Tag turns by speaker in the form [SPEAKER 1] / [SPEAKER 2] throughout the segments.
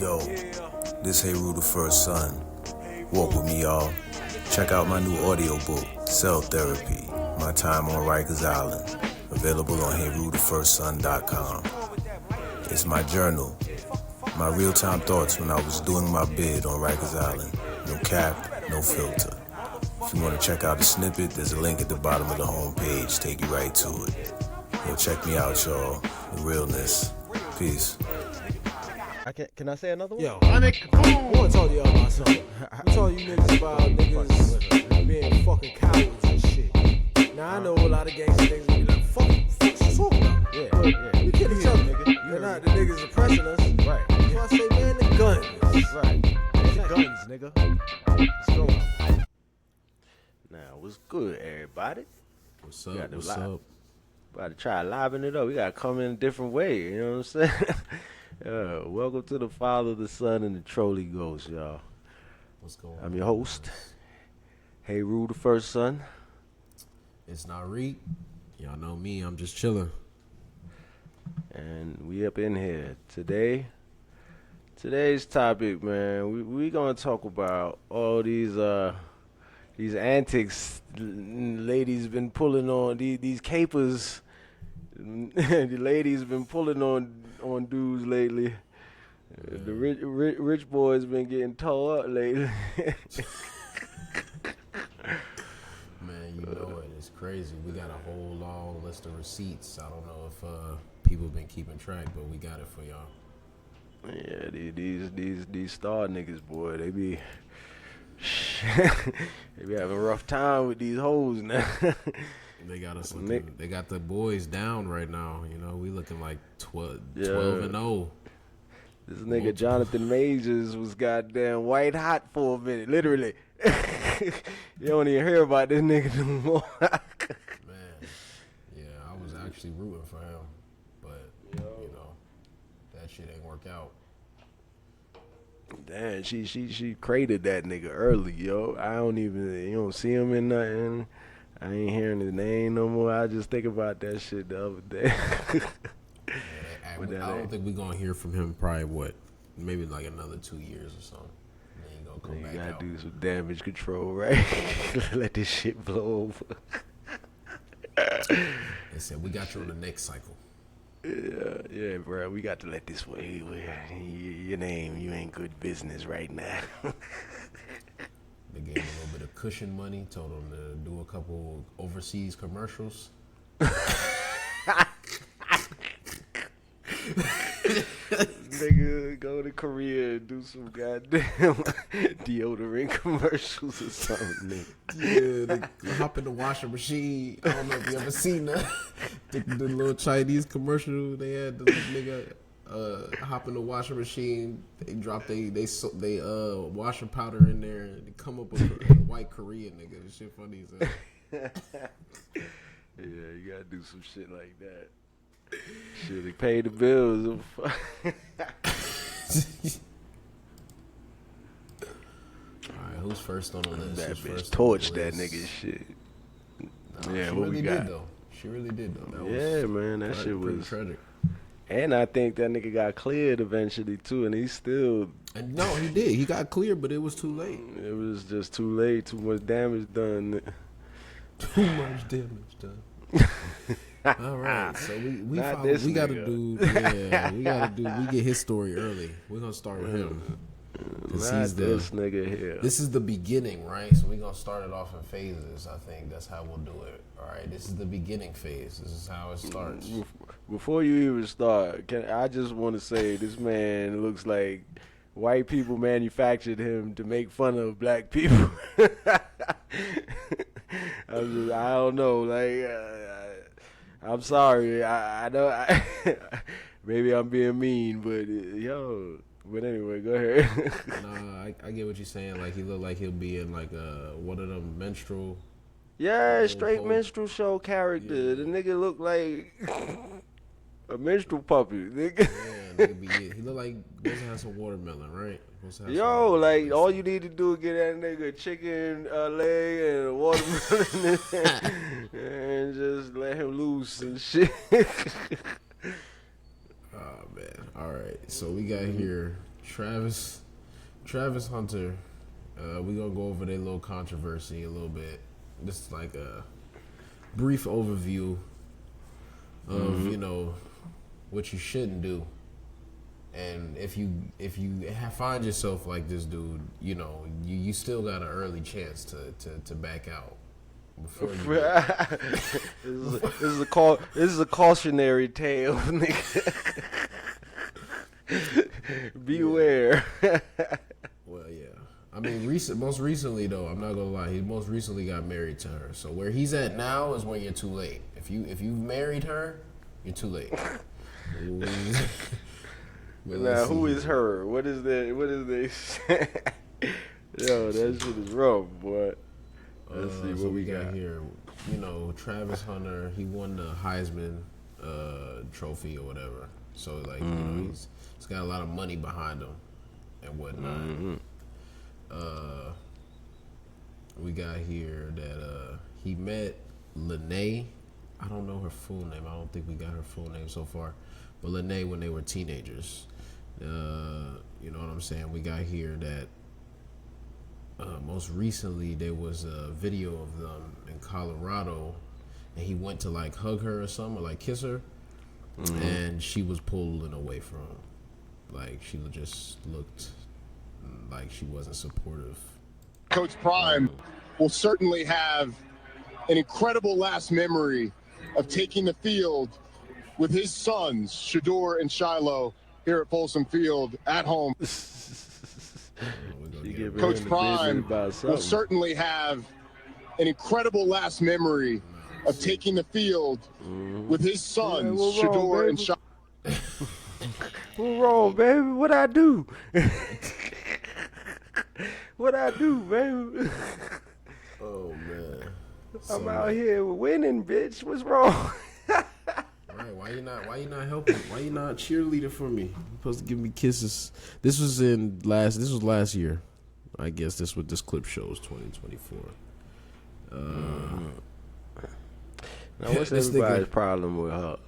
[SPEAKER 1] Yo, this Heru the First Son. Walk with me, y'all. Check out my new audiobook, Cell Therapy, My Time on Rikers Island. Available on HeruTheFirstSon.com. It's my journal, my real-time thoughts when I was doing my bid on Rikers Island. No cap, no filter. If you want to check out a snippet, there's a link at the bottom of the homepage. Take you right to it. Yo, check me out, y'all. The realness. Peace.
[SPEAKER 2] Can I say another one?
[SPEAKER 3] Yo, I want to talk to y'all about something. I'm talking to you niggas about niggas being fucking cowards and shit. Now I know a lot of gangster niggas will be like, fuck you talking about?
[SPEAKER 2] Yeah.
[SPEAKER 3] We kill each other, nigga. They're not the niggas oppressing us.
[SPEAKER 2] Right.
[SPEAKER 3] So I say, man, the guns.
[SPEAKER 2] Right. The guns, nigga. Let's go.
[SPEAKER 4] Now, what's good, everybody?
[SPEAKER 5] What's up?
[SPEAKER 4] About to try to liven it up. We gotta come in a different way. You know what I'm saying? Welcome to the Father, the Son, and the Trolley Ghost, y'all.
[SPEAKER 5] What's going on?
[SPEAKER 4] I'm your host, Heru the First Son.
[SPEAKER 5] It's Nyriq. Y'all know me. I'm just chilling.
[SPEAKER 4] And we up in here today. Today's topic, man, we gonna talk about all these antics ladies been pulling on, these capers. The ladies been pulling on dudes lately. The rich boys been getting tore up lately.
[SPEAKER 5] Man, you know it. It's crazy. We got a whole long list of receipts. I don't know if people been keeping track, but we got it for y'all.
[SPEAKER 4] Yeah, these star niggas, boy, they be having a rough time with these hoes now.
[SPEAKER 5] They got us looking, they got the boys down right now. You know, we looking like 12 and 0.
[SPEAKER 4] This nigga Jonathan Majors was goddamn white hot for a minute, literally. You don't even hear about this nigga no more.
[SPEAKER 5] Man, yeah, I was actually rooting for him, but you know, that shit ain't work out.
[SPEAKER 4] Damn, she created that nigga early, yo. You don't see him in nothing. I ain't hearing his name no more. I just think about that shit the other day.
[SPEAKER 5] I don't think we're gonna hear from him probably maybe like another 2 years or something. Then he gonna come back
[SPEAKER 4] gotta
[SPEAKER 5] out.
[SPEAKER 4] do some damage control, right? Let this shit blow over.
[SPEAKER 5] They said we got you on the next cycle.
[SPEAKER 4] Yeah, bro. We got to let this way. Your name, you ain't good business right now.
[SPEAKER 5] They gave him a little bit of cushion money, told him to do a couple overseas commercials.
[SPEAKER 4] Nigga, go to Korea and do some goddamn deodorant commercials or something, nigga.
[SPEAKER 5] Yeah, they hop in the washing machine. I don't know if you ever seen that. The little Chinese commercial they had. The nigga hop in the washing machine. They drop they washing powder in there. And they come up with a white Korean nigga. This shit funny as hell.
[SPEAKER 4] Yeah, you gotta do some shit like that. Shit, they pay the bills.
[SPEAKER 5] Alright, who's first on the list?
[SPEAKER 4] That
[SPEAKER 5] Who's
[SPEAKER 4] bitch
[SPEAKER 5] first
[SPEAKER 4] torched
[SPEAKER 5] on the
[SPEAKER 4] that
[SPEAKER 5] list?
[SPEAKER 4] nigga shit.
[SPEAKER 5] Yeah,
[SPEAKER 4] what we got?
[SPEAKER 5] She really did though. That
[SPEAKER 4] Yeah,
[SPEAKER 5] was
[SPEAKER 4] man, that shit
[SPEAKER 5] pretty
[SPEAKER 4] was
[SPEAKER 5] tragic.
[SPEAKER 4] And I think that nigga got cleared eventually too, and he's still.
[SPEAKER 5] And no, he did. He got cleared, but it was too late.
[SPEAKER 4] It was just too late. Too much damage done.
[SPEAKER 5] Too much damage done. All right, so we got to do. Yeah, we get his story early. We're gonna start with him.
[SPEAKER 4] Not this nigga here.
[SPEAKER 5] This is the beginning, right? So we're gonna start it off in phases. I think that's how we'll do it. All right, this is the beginning phase. This is how it starts.
[SPEAKER 4] Before you even start, I just want to say this man looks like white people manufactured him to make fun of black people. I don't know. Like, I'm sorry. I know. Maybe I'm being mean, but yo. But anyway, go ahead.
[SPEAKER 5] Nah, I get what you're saying. Like he look like he'll be in like one of them menstrual.
[SPEAKER 4] Yeah, straight minstrel show character. Yeah. The nigga look like a minstrel puppet, nigga.
[SPEAKER 5] Yeah, nigga he look like supposed to have some watermelon, right?
[SPEAKER 4] Yo, like all you need to do is get that nigga a chicken leg and a watermelon and just let him loose and shit.
[SPEAKER 5] Oh man! All right, so we got here Travis Hunter. We gonna go over their little controversy a little bit. Just like a brief overview of what you shouldn't do, and if you find yourself like this dude, you still got an early chance to back out.
[SPEAKER 4] This is a cautionary tale, nigga. Beware.
[SPEAKER 5] Well, yeah. I mean, most recently though, I'm not gonna lie, he most recently got married to her. So where he's at now is when you're too late. If you've married her, you're too late.
[SPEAKER 4] Now, who is her? What is that? What is they? Yo, that shit is rough, boy. Let's see what we got
[SPEAKER 5] here. Travis Hunter, he won the Heisman trophy or whatever. So like, he's got a lot of money behind him and whatnot. We got here that he met Lene. I don't know her full name. I don't think we got her full name so far. But Lene when they were teenagers. You know what I'm saying? We got here that most recently there was a video of them in Colorado, and he went to like hug her or something, or like kiss her, and she was pulling away from him. Like she just looked like she wasn't supportive.
[SPEAKER 6] Coach Prime will certainly have an incredible last memory of taking the field with his sons, Shador and Shiloh, here at Folsom Field at home. Coach Prime will certainly have an incredible last memory of taking the field with his sons, Shador and Shiloh.
[SPEAKER 4] What's wrong, baby? What I do? What I do, baby?
[SPEAKER 5] Oh man,
[SPEAKER 4] I'm out here winning, bitch. What's wrong?
[SPEAKER 5] Right? Why you not helping? Why you not cheerleader for me? You're supposed to give me kisses. This was last year. I guess this what this clip shows, 2024.
[SPEAKER 4] Now what's everybody's problem with her?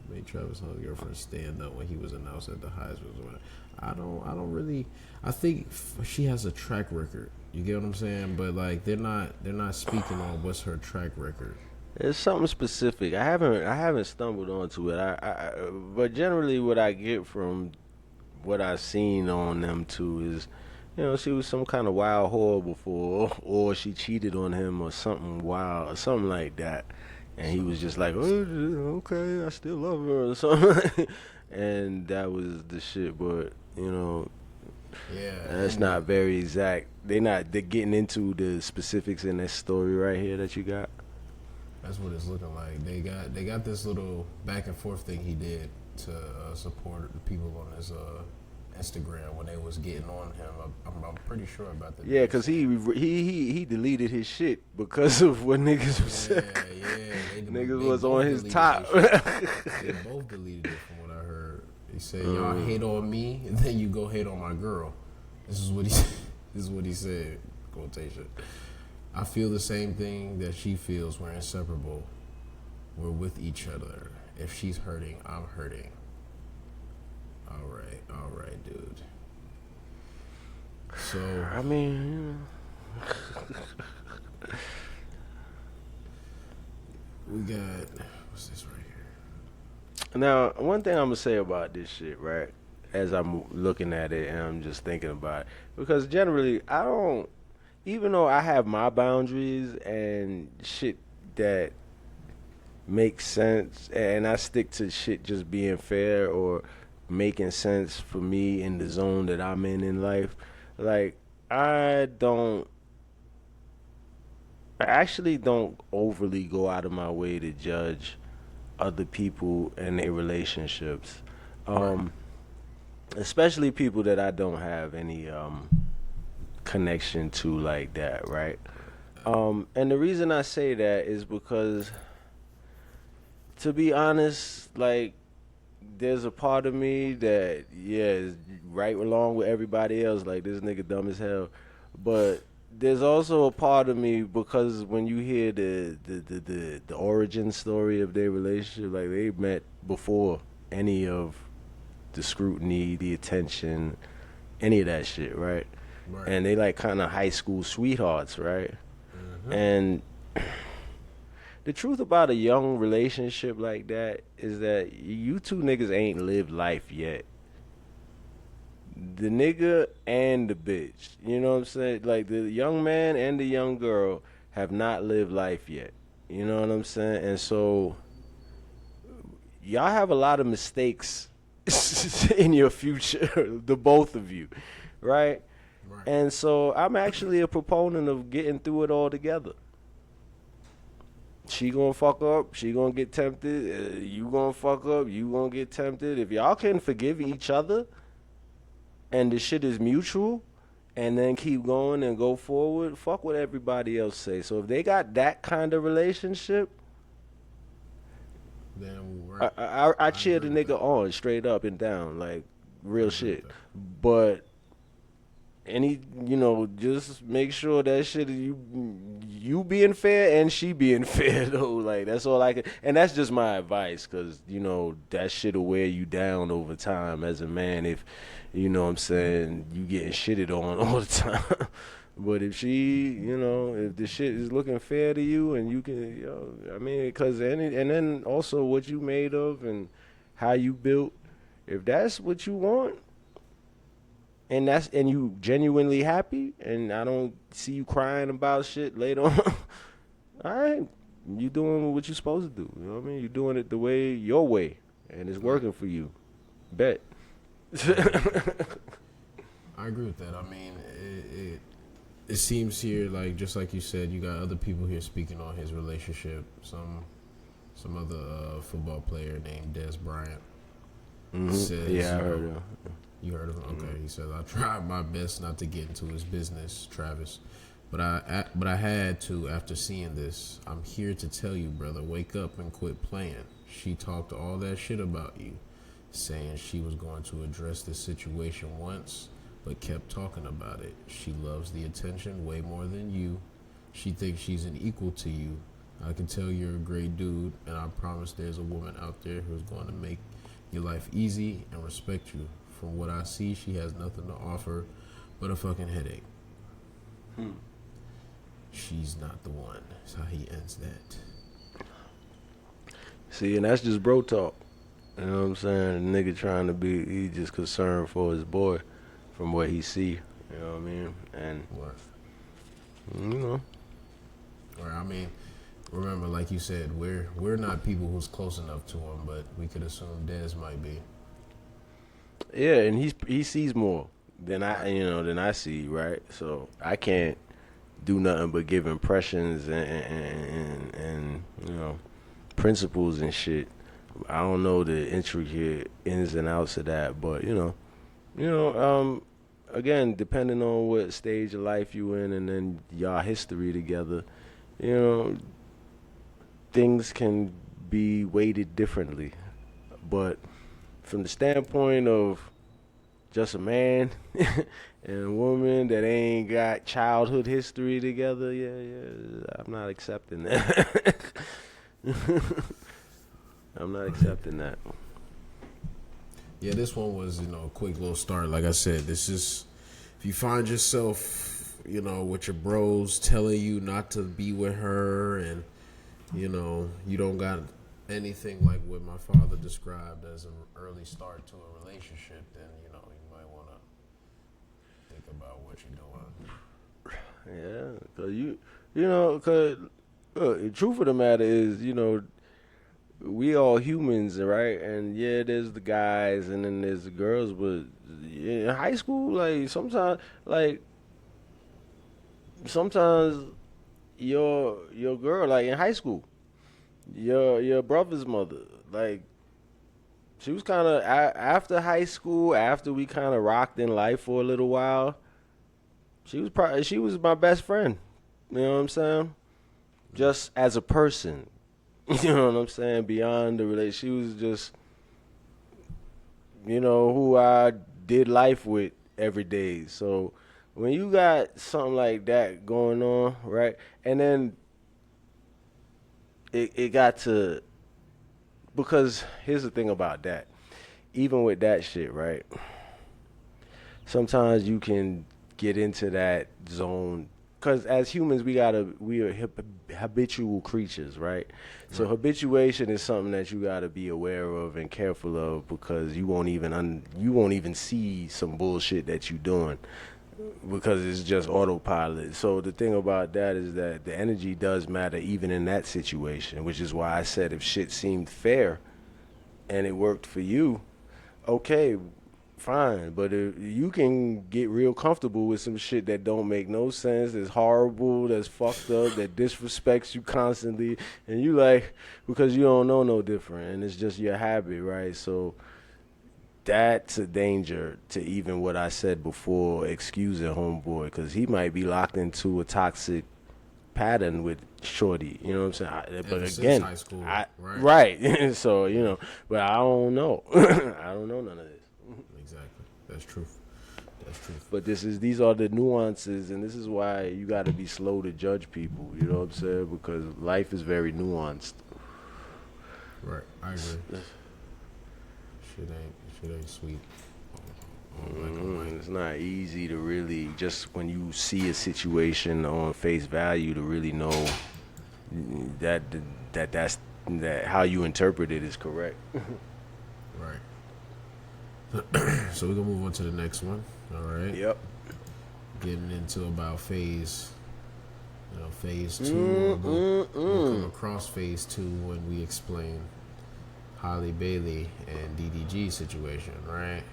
[SPEAKER 5] Made Travis Hunter's girlfriend stand up when he was announced at the Heisman. I don't. I think she has a track record. You get what I'm saying? But like they're not speaking on what's her track record.
[SPEAKER 4] It's something specific. I haven't stumbled onto it. But generally what I get from what I've seen on them two is, she was some kind of wild whore before, or she cheated on him or something wild or something like that. And he was just like, oh, okay, I still love her or something. And that was the shit, but, that's not very exact. They're getting into the specifics in that story right here that you got.
[SPEAKER 5] That's what it's looking like. They got this little back and forth thing he did to support the people on his Instagram when they was getting on him. I'm pretty sure about that.
[SPEAKER 4] Yeah, because he deleted his shit because of what niggas was saying.
[SPEAKER 5] Yeah.
[SPEAKER 4] Niggas was on his top.
[SPEAKER 5] They both deleted it from what I heard. He said, y'all hate on me, and then you go hate on my girl. This is what he said, quotation. I feel the same thing that she feels. We're inseparable. We're with each other. If she's hurting, I'm hurting. All right, dude. So
[SPEAKER 4] I mean,
[SPEAKER 5] we got what's this right here?
[SPEAKER 4] Now, one thing I'm gonna say about this shit, right? As I'm looking at it and I'm just thinking about it, because generally I don't, even though I have my boundaries and shit that makes sense, and I stick to shit just being fair or making sense for me in the zone that I'm in life. Like, I actually don't overly go out of my way to judge other people and their relationships. Especially people that I don't have any connection to like that, right? And the reason I say that is because, to be honest, like, there's a part of me that, is right along with everybody else, like, this nigga dumb as hell. But there's also a part of me, because when you hear the origin story of their relationship, like, they met before any of the scrutiny, the attention, any of that shit, right?
[SPEAKER 5] Right.
[SPEAKER 4] And they like kind of high school sweethearts, right? And the truth about a young relationship like that is that you two niggas ain't lived life yet. The nigga and the bitch, you know what I'm saying? Like the young man and the young girl have not lived life yet. You know what I'm saying? And so y'all have a lot of mistakes in your future, the both of you, right?
[SPEAKER 5] Right.
[SPEAKER 4] And so I'm actually a proponent of getting through it all together. She gonna fuck up, she gonna get tempted, you gonna fuck up, you gonna get tempted. If y'all can forgive each other and the shit is mutual and then keep going and go forward, fuck what everybody else say. So if they got that kind of relationship,
[SPEAKER 5] Then we're,
[SPEAKER 4] I cheer the
[SPEAKER 5] agree with
[SPEAKER 4] nigga on straight up and down, like real shit.
[SPEAKER 5] that.
[SPEAKER 4] But just make sure that shit you being fair and she being fair though. Like that's all I can, and that's just my advice, cause that shit'll wear you down over time as a man if you know what I'm saying you getting shitted on all the time. But if if the shit is looking fair to you and you can, cause and then also what you made of and how you built, if that's what you want, and you genuinely happy, and I don't see you crying about shit later on, all right, you doing what you're supposed to do. You know what I mean? You're doing it the way, your way, and it's working for you. Bet.
[SPEAKER 5] I agree with that. I mean, it seems here, like just like you said, you got other people here speaking on his relationship. Some other football player named Des Bryant says,
[SPEAKER 4] Yeah, I heard him.
[SPEAKER 5] You heard of him? Okay. He says, I tried my best not to get into his business, Travis, but I had to after seeing this. I'm here to tell you, brother, wake up and quit playing. She talked all that shit about you, saying she was going to address this situation once, but kept talking about it. She loves the attention way more than you. She thinks she's an equal to you. I can tell you're a great dude, and I promise there's a woman out there who's going to make your life easy and respect you. From what I see, she has nothing to offer but a fucking headache. She's not the one. That's how he ends that.
[SPEAKER 4] See, and that's just bro talk. You know what I'm saying? The nigga trying to be, he just concerned for his boy from what he see. You know what I mean? And,
[SPEAKER 5] Or I mean, remember, like you said, we're not people who's close enough to him, but we could assume Dez might be.
[SPEAKER 4] yeah, and he sees more than I see, right? So I can't do nothing but give impressions and principles and shit. I don't know the intricate ins and outs of that, but again, depending on what stage of life you in and then y'all history together, things can be weighted differently. But from the standpoint of just a man and a woman that ain't got childhood history together, I'm not accepting that. I'm not accepting that.
[SPEAKER 5] Yeah, this one was, a quick little start. Like I said, this is, if you find yourself, with your bros telling you not to be with her and, you don't got anything like what my father described as an early start to a relationship, then, you might want to think about what you're doing.
[SPEAKER 4] Yeah, because the truth of the matter is, we all humans, right? And yeah, there's the guys and then there's the girls, but in high school, sometimes your girl, like in high school, your brother's mother, like she was kind of after high school, after we kind of rocked in life for a little while. She was my best friend. You know what I'm saying? Just as a person. You know what I'm saying? Beyond the relationship, she was just, who I did life with every day. So when you got something like that going on, right? And then it got to, because here's the thing about that. even with that shit, right? Sometimes you can get into that zone because as humans, we are habitual creatures, right? So habituation is something that you gotta be aware of and careful of because you won't even see some bullshit that you doing because it's just autopilot. So the thing about that is that the energy does matter even in that situation, which is why I said if shit seemed fair and it worked for you, okay, fine. But if you can get real comfortable with some shit that don't make no sense, that's horrible, that's fucked up, that disrespects you constantly, and you like, because you don't know no different, and it's just your habit, right? So that's a danger to even what I said before, excusing homeboy, because he might be locked into a toxic pattern with shorty, you know what I'm saying? But
[SPEAKER 5] Ever since
[SPEAKER 4] again,
[SPEAKER 5] high school,
[SPEAKER 4] right. So, you know, but I don't know. I don't know none of this.
[SPEAKER 5] Exactly. That's truth. That's truth.
[SPEAKER 4] But these are the nuances, and this is why you got to be slow to judge people, you know what I'm saying? Because life is very nuanced.
[SPEAKER 5] Right. I agree. Shit ain't sweet.
[SPEAKER 4] It's not easy to really, just when you see a situation on face value, to really know that how you interpret it is correct.
[SPEAKER 5] Right. So we're gonna move on to the next one. All right.
[SPEAKER 4] Yep.
[SPEAKER 5] Getting into about phase 2. We'll come across phase 2 when we explain Holly Bailey and DDG situation, right?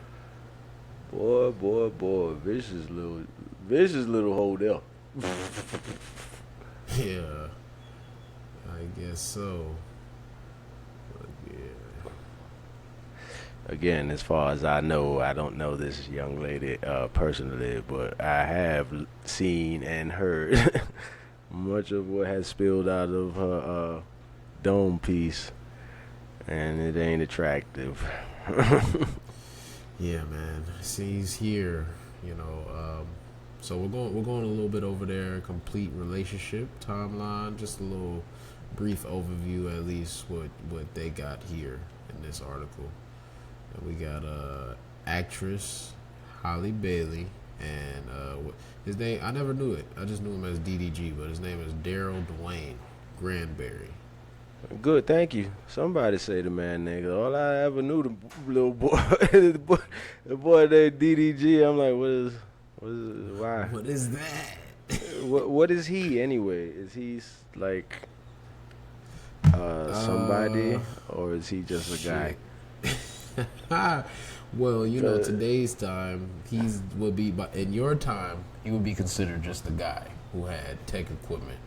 [SPEAKER 4] Boy, vicious little hole there.
[SPEAKER 5] Yeah, I guess so. But yeah.
[SPEAKER 4] Again, as far as I know, I don't know this young lady personally, but I have seen and heard much of what has spilled out of her dome piece, and it ain't attractive.
[SPEAKER 5] Yeah, man. She's here, you know. So we're going a little bit over their complete relationship timeline, just a little brief overview, at least what they got here in this article. And we got actress Holly Bailey and his name, I never knew it. I just knew him as DDG, but his name is Daryl Dwayne Granberry.
[SPEAKER 4] Good, thank you. Somebody say the man nigga. All I ever knew the little boy, the boy named DDG. I'm like, why?
[SPEAKER 5] What is that?
[SPEAKER 4] What is he anyway? Is he like somebody, or is he just a guy?
[SPEAKER 5] Well, you know, today's time, would be, but in your time, he would be considered just a guy who had tech equipment.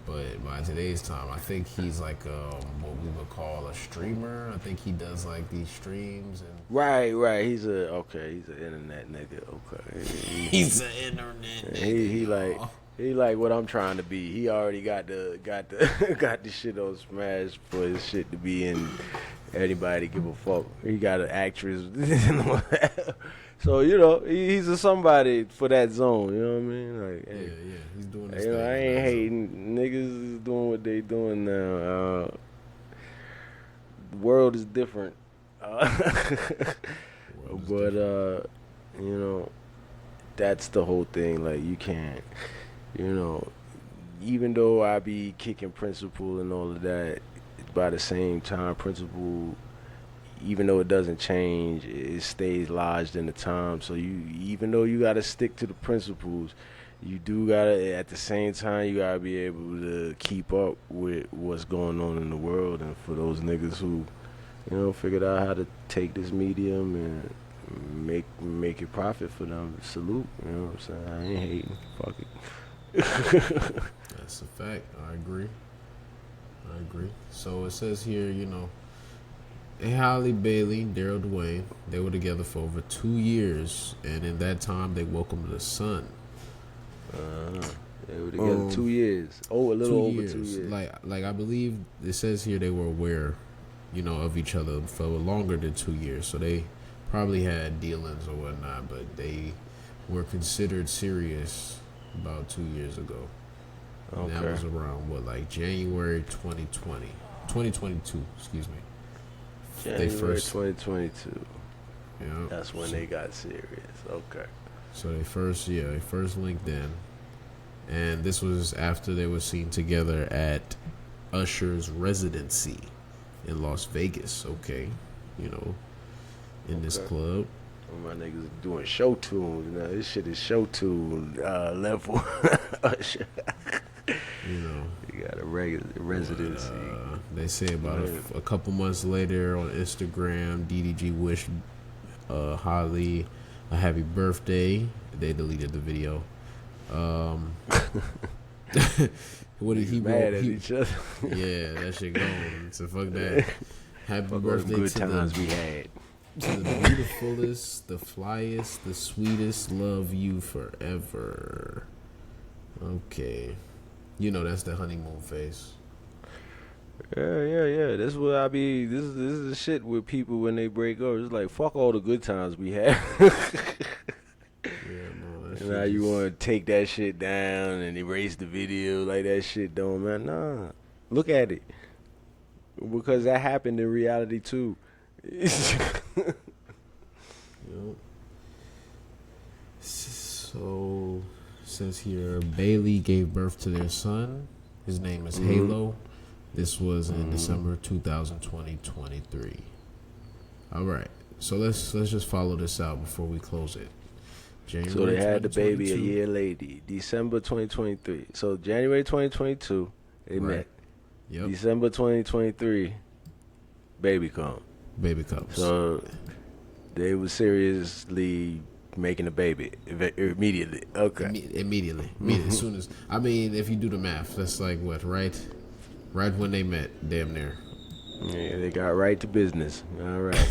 [SPEAKER 5] But by today's time, I think he's like what we would call a streamer. I think he does like these streams and
[SPEAKER 4] Right. He's an internet nigga. Okay.
[SPEAKER 5] he's an internet nigga.
[SPEAKER 4] He like what I'm trying to be. He already got the shit on Smash for his shit to be in. Anybody give a fuck? He got an actress and all that. So, you know, he's a somebody for that zone, you know what I mean? Like, hey,
[SPEAKER 5] yeah, he's doing this
[SPEAKER 4] you
[SPEAKER 5] thing.
[SPEAKER 4] know, I ain't hating. Niggas is doing what they doing now. The world is different. You know, that's the whole thing. Like, you can't, you know, even though I be kicking principle and all of that, by the same time, principle, even though it doesn't change, it stays lodged in the time. So even though you gotta stick to the principles, you do gotta, at the same time, you gotta be able to keep up with what's going on in the world. And for those niggas who, you know, figured out how to take this medium and make it profit for them, salute. You know what I'm saying? I ain't hating. Fuck it.
[SPEAKER 5] That's a fact. I agree. So it says here, you know, Holly Bailey, Daryl Dwayne, they were together for over 2 years, and in that time they welcomed a son.
[SPEAKER 4] They were together 2 years. Oh, a little over 2 years.
[SPEAKER 5] Like I believe it says here they were aware, you know, of each other for longer than 2 years. So they probably had dealings or whatnot, but they were considered serious about 2 years ago. And that was around January 2022, excuse me.
[SPEAKER 4] January
[SPEAKER 5] first
[SPEAKER 4] 2022.
[SPEAKER 5] Yeah.
[SPEAKER 4] That's when they got serious. Okay.
[SPEAKER 5] So they first linked in, and this was after they were seen together at Usher's residency in Las Vegas. Okay, in this club.
[SPEAKER 4] My niggas doing show tunes now. This shit is show tune level. Usher. You got a residency.
[SPEAKER 5] They say about a couple months later on Instagram, DDG wished Holly a happy birthday. They deleted the video. What did he
[SPEAKER 4] mad at each other?
[SPEAKER 5] Yeah, that shit gone. So fuck that. Happy birthday
[SPEAKER 4] good
[SPEAKER 5] to
[SPEAKER 4] times
[SPEAKER 5] the,
[SPEAKER 4] we had.
[SPEAKER 5] to the beautifulest, the flyest, the sweetest. Love you forever. Okay, that's the honeymoon phase.
[SPEAKER 4] Yeah. This is what I be. This is the shit with people when they break up. It's like fuck all the good times we had. And now you want to take that shit down and erase the video like that shit don't matter. Nah, look at it because that happened in reality too.
[SPEAKER 5] So, says here, Bailey gave birth to their son. His name is Halo. This was in December 2023. All right. So let's just follow this out before we close it. January
[SPEAKER 4] So they had the baby a
[SPEAKER 5] 2022.
[SPEAKER 4] year later, December 2023. So January 2022, they met.
[SPEAKER 5] Yep.
[SPEAKER 4] December 2023, baby come.
[SPEAKER 5] Baby comes.
[SPEAKER 4] So they were seriously making a baby immediately. Okay.
[SPEAKER 5] Immediately. As soon as, if you do the math, that's like what, right when they met, damn near.
[SPEAKER 4] Yeah, they got right to business. All right.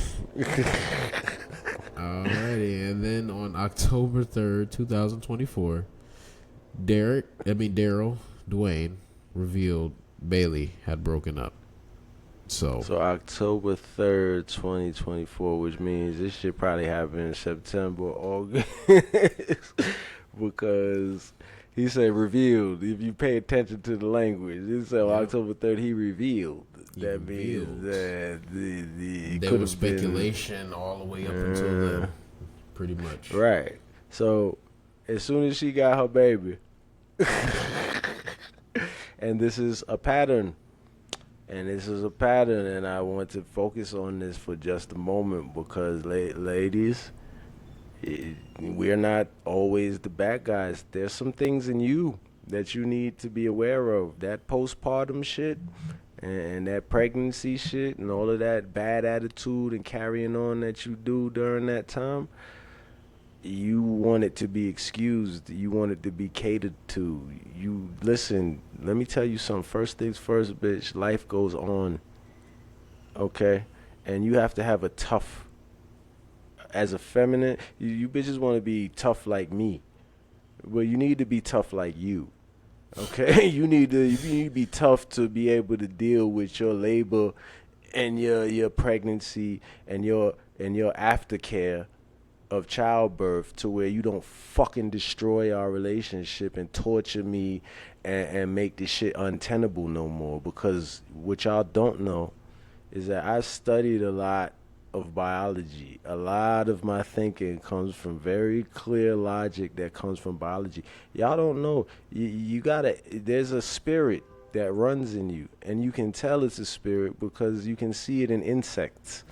[SPEAKER 5] Alrighty, and then on October 3rd, 2024, Daryl Dwayne revealed Bailey had broken up. So
[SPEAKER 4] October 3rd, 2024, which means this shit probably happened in September, August, because he said revealed. If you pay attention to the language, he said October 3rd he revealed. That means that
[SPEAKER 5] there was speculation all the way up until then, pretty much.
[SPEAKER 4] Right. So as soon as she got her baby, and this is a pattern. And I want to focus on this for just a moment because, ladies, we're not always the bad guys. There's some things in you that you need to be aware of. That postpartum shit and that pregnancy shit and all of that bad attitude and carrying on that you do during that time, you want it to be excused. You want it to be catered to. You listen, let me tell you something. First things first, bitch, life goes on. Okay? And you have to have a tough, as a feminine, you bitches want to be tough like me. Well, you need to be tough like you. Okay? You need to be tough to be able to deal with your labor and your pregnancy and your aftercare of childbirth, to where you don't fucking destroy our relationship and torture me and make this shit untenable no more. Because what y'all don't know is that I studied a lot of biology. A lot of my thinking comes from very clear logic that comes from biology. Y'all don't know. You gotta, there's a spirit that runs in you, and you can tell it's a spirit because you can see it in insects.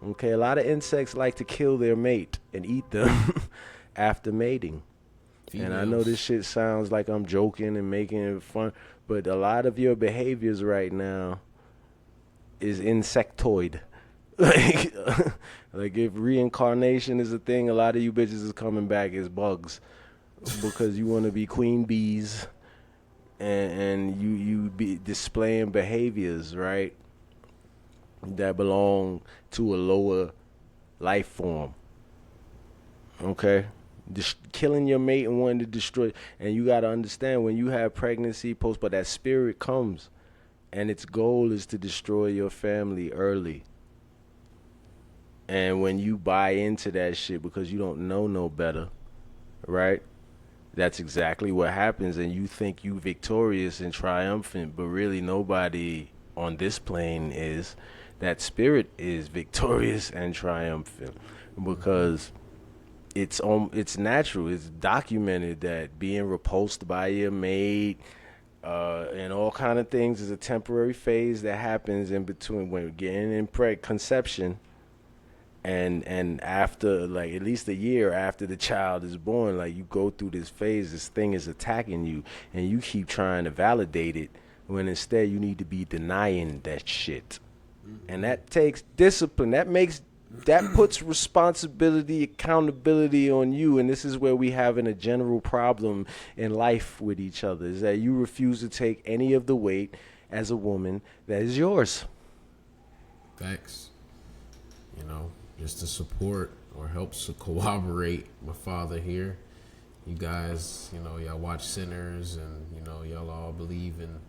[SPEAKER 4] Okay, a lot of insects like to kill their mate and eat them after mating. Females. And I know this shit sounds like I'm joking and making it fun, but a lot of your behaviors right now is insectoid. Like if reincarnation is a thing, a lot of you bitches is coming back as bugs because you want to be queen bees and you be displaying behaviors, right, that belong to a lower life form. Okay? Killing your mate and wanting to destroy. And you got to understand, when you have pregnancy, but that spirit comes, and its goal is to destroy your family early. And when you buy into that shit because you don't know no better, right? That's exactly what happens, and you think you victorious and triumphant, but really nobody on this plane is. that spirit is victorious and triumphant, because it's natural. It's documented that being repulsed by your mate and all kind of things is a temporary phase that happens in between when getting in conception and after, like, at least a year after the child is born. Like, you go through this phase, this thing is attacking you, and you keep trying to validate it when instead you need to be denying that shit. And that takes discipline. That puts responsibility, accountability on you. And this is where we having a general problem in life with each other, is that you refuse to take any of the weight as a woman that is yours.
[SPEAKER 5] Facts. You know, just to support or help corroborate my father here. You guys, you know, y'all watch Sinners, and, you know, y'all all believe in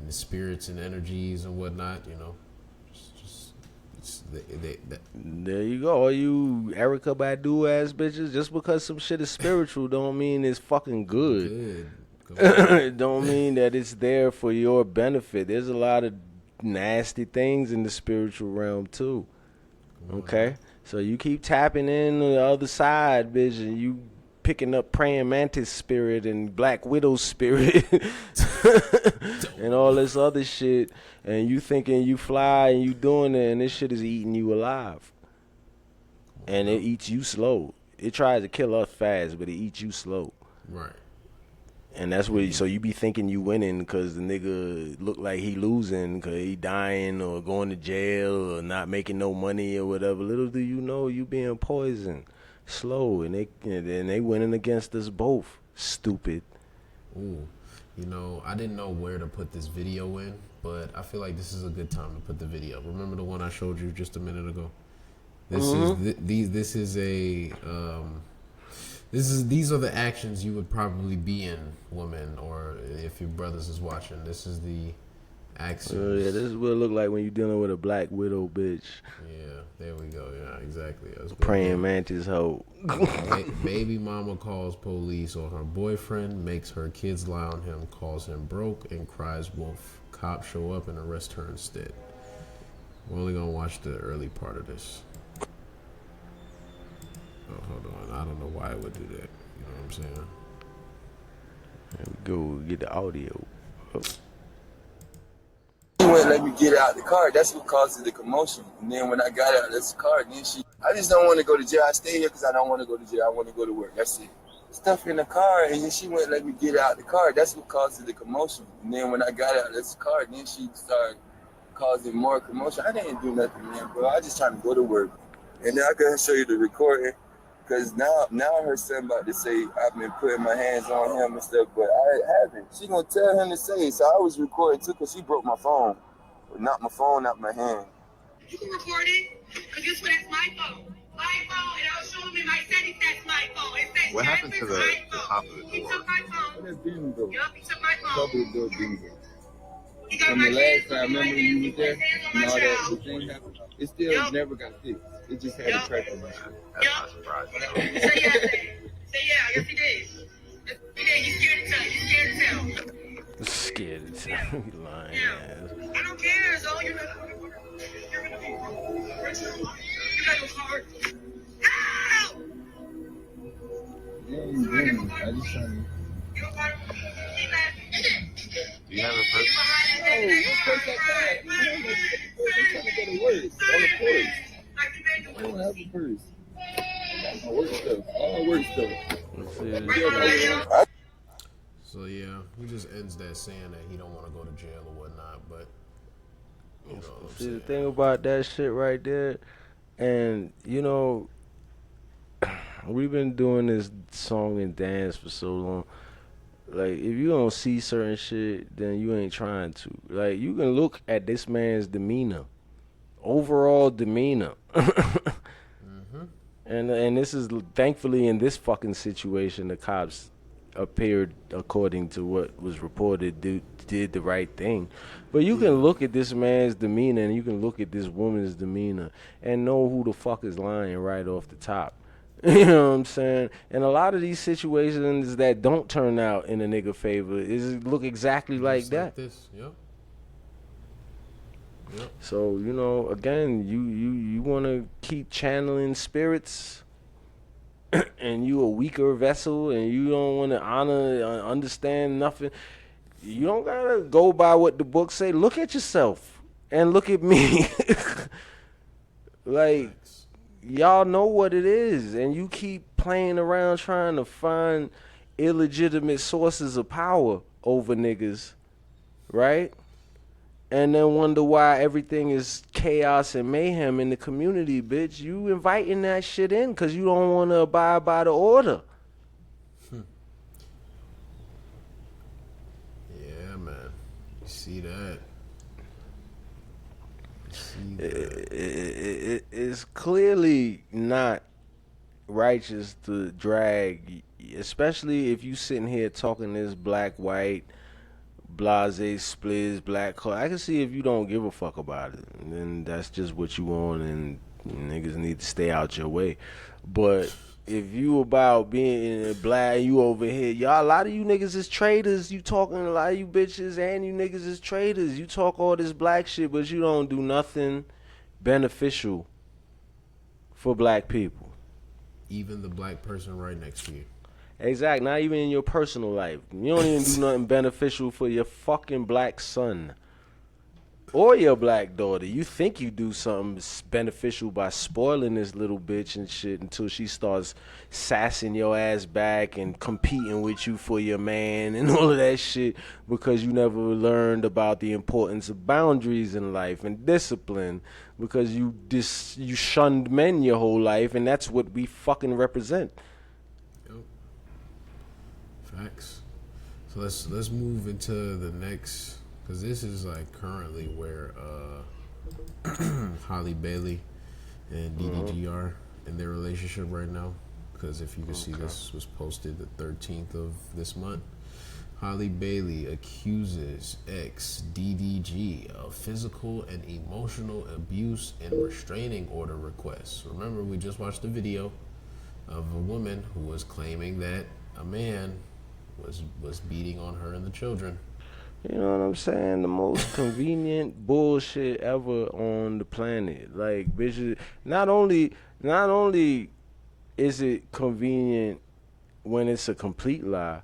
[SPEAKER 5] the spirits and energies and whatnot, you know.
[SPEAKER 4] There you go. All you Erica Badu ass bitches, just because some shit is spiritual don't mean it's fucking good. It don't mean that it's there for your benefit. There's a lot of nasty things in the spiritual realm too. Okay? So you keep tapping in the other side, bitch, and you picking up praying mantis spirit and black widow spirit and all this other shit, and you thinking you fly and you doing it, and this shit is eating you alive. And it eats you slow. It tries to kill us fast, but it eats you slow.
[SPEAKER 5] Right.
[SPEAKER 4] And that's what, so you be thinking you winning because the nigga look like he losing because he dying or going to jail or not making no money or whatever. Little do you know you being poisoned. Slow, and they winning against us both. Stupid.
[SPEAKER 5] Ooh, you know, I didn't know where to put this video in, but I feel like this is a good time to put the video. Remember the one I showed you just a minute ago? These are the actions you would probably be in, woman, or if your brothers is watching. This is the actions.
[SPEAKER 4] Yeah, this is what it look like when you're dealing with a black widow bitch.
[SPEAKER 5] Yeah, there we go. Yeah, exactly.
[SPEAKER 4] Praying mantis hoe.
[SPEAKER 5] Baby mama calls police on her boyfriend, makes her kids lie on him, calls him broke, and cries wolf. Cops show up and arrest her instead. We're only gonna watch the early part of this. Oh, hold on. I don't know why it would do that. You know what I'm saying?
[SPEAKER 4] There we go. Get the audio. Oh.
[SPEAKER 7] She wouldn't let me get out the car. That's what causes the commotion. And then when I got out of this car, then I just don't want to go to jail. I stay here because I don't want to go to jail. I want to go to work. That's it. Stuff in the car, and then she wouldn't let me get out the car. That's what causes the commotion. And then when I got out of this car, then she started causing more commotion. I didn't do nothing, man, bro. I just trying to go to work. And then I can show you the recording. Because now her son about to say I've been putting my hands on him and stuff, but I haven't. She gonna tell him to say it. So I was recording too because she broke my phone. Knocked my phone out my hand.
[SPEAKER 8] You can record it because you swear that's my phone. My phone, and I was showing me my settings, that's my phone. It says
[SPEAKER 6] What happened to the top of the
[SPEAKER 8] He
[SPEAKER 6] door?
[SPEAKER 8] took my phone.
[SPEAKER 7] That's bingo.
[SPEAKER 8] Yup, he took my phone.
[SPEAKER 7] Cover the door bingo.
[SPEAKER 8] He got
[SPEAKER 7] From
[SPEAKER 8] my
[SPEAKER 7] the
[SPEAKER 8] kids,
[SPEAKER 7] last time,
[SPEAKER 8] he put
[SPEAKER 7] remember when you was
[SPEAKER 8] his
[SPEAKER 7] there
[SPEAKER 8] hands on
[SPEAKER 7] and
[SPEAKER 8] my
[SPEAKER 7] all that
[SPEAKER 8] child.
[SPEAKER 7] the thing happened? It still
[SPEAKER 8] Yup.
[SPEAKER 7] never got fixed. It just had
[SPEAKER 8] Yup.
[SPEAKER 7] a crack on my shit.
[SPEAKER 6] That's not surprising.
[SPEAKER 8] Say yeah, say yeah, yes he did. Yes he did, he's scared to tell, he's scared to tell.
[SPEAKER 4] Scared to tell. You lying ass.
[SPEAKER 8] I don't care, so you're gonna be you got your card. Ow!
[SPEAKER 7] Yeah, you didn't. I just trying to...
[SPEAKER 8] You don't want to keep laughing.
[SPEAKER 6] Do you have a purse?
[SPEAKER 7] Oh, what place that bad? I'm trying to go to work. On the purse. I don't have a purse. My work stuff. All my work stuff.
[SPEAKER 4] Let's see.
[SPEAKER 5] So yeah, he just ends that saying that he don't want to go to jail or whatnot, but you know what I'm
[SPEAKER 4] See, the
[SPEAKER 5] saying.
[SPEAKER 4] thing about that shit right there, and you know, we've been doing this song and dance for so long. Like, if you don't see certain shit, then you ain't trying to. Like, you can look at this man's demeanor, overall demeanor. And this is, thankfully, in this fucking situation, the cops appeared, according to what was reported, did the right thing. But you can look at this man's demeanor and you can look at this woman's demeanor and know who the fuck is lying right off the top. You know what I'm saying? And a lot of these situations that don't turn out in a nigga favor is look exactly like
[SPEAKER 5] Just
[SPEAKER 4] that.
[SPEAKER 5] this, yep. Yep.
[SPEAKER 4] So, you know, again, you want to keep channeling spirits and you a weaker vessel and you don't want to understand nothing. You don't got to go by what the books say. Look at yourself and look at me. Like, y'all know what it is, and you keep playing around trying to find illegitimate sources of power over niggas, right? And then wonder why everything is chaos and mayhem in the community, bitch. You inviting that shit in because you don't want to abide by the order.
[SPEAKER 5] Yeah, man. You see that?
[SPEAKER 4] It's clearly not righteous to drag, especially if you sitting here talking this black, white, blase, spliz, black color. I can see if you don't give a fuck about it, and then that's just what you want, and niggas need to stay out your way. But if you about being black, you over here, y'all. A lot of you niggas is traitors. You talking, a lot of you bitches and you niggas is traitors. You talk all this black shit, but you don't do nothing beneficial for black people.
[SPEAKER 5] Even the black person right next to you.
[SPEAKER 4] Exactly. Not even in your personal life. You don't even do nothing beneficial for your fucking black son or your black daughter. You think you do something beneficial by spoiling this little bitch and shit until she starts sassing your ass back and competing with you for your man and all of that shit because you never learned about the importance of boundaries in life and discipline because you shunned men your whole life, and that's what we fucking represent.
[SPEAKER 5] Yep. Facts. So let's move into the next, because this is like currently where Holly Bailey and DDG are in their relationship right now. Because if you can see, this was posted the 13th of this month. Holly Bailey accuses ex DDG of physical and emotional abuse and restraining order requests. Remember, we just watched the video of a woman who was claiming that a man was beating on her and the children.
[SPEAKER 4] You know what I'm saying? The most convenient bullshit ever on the planet. Like, bitches, not only is it convenient when it's a complete lie,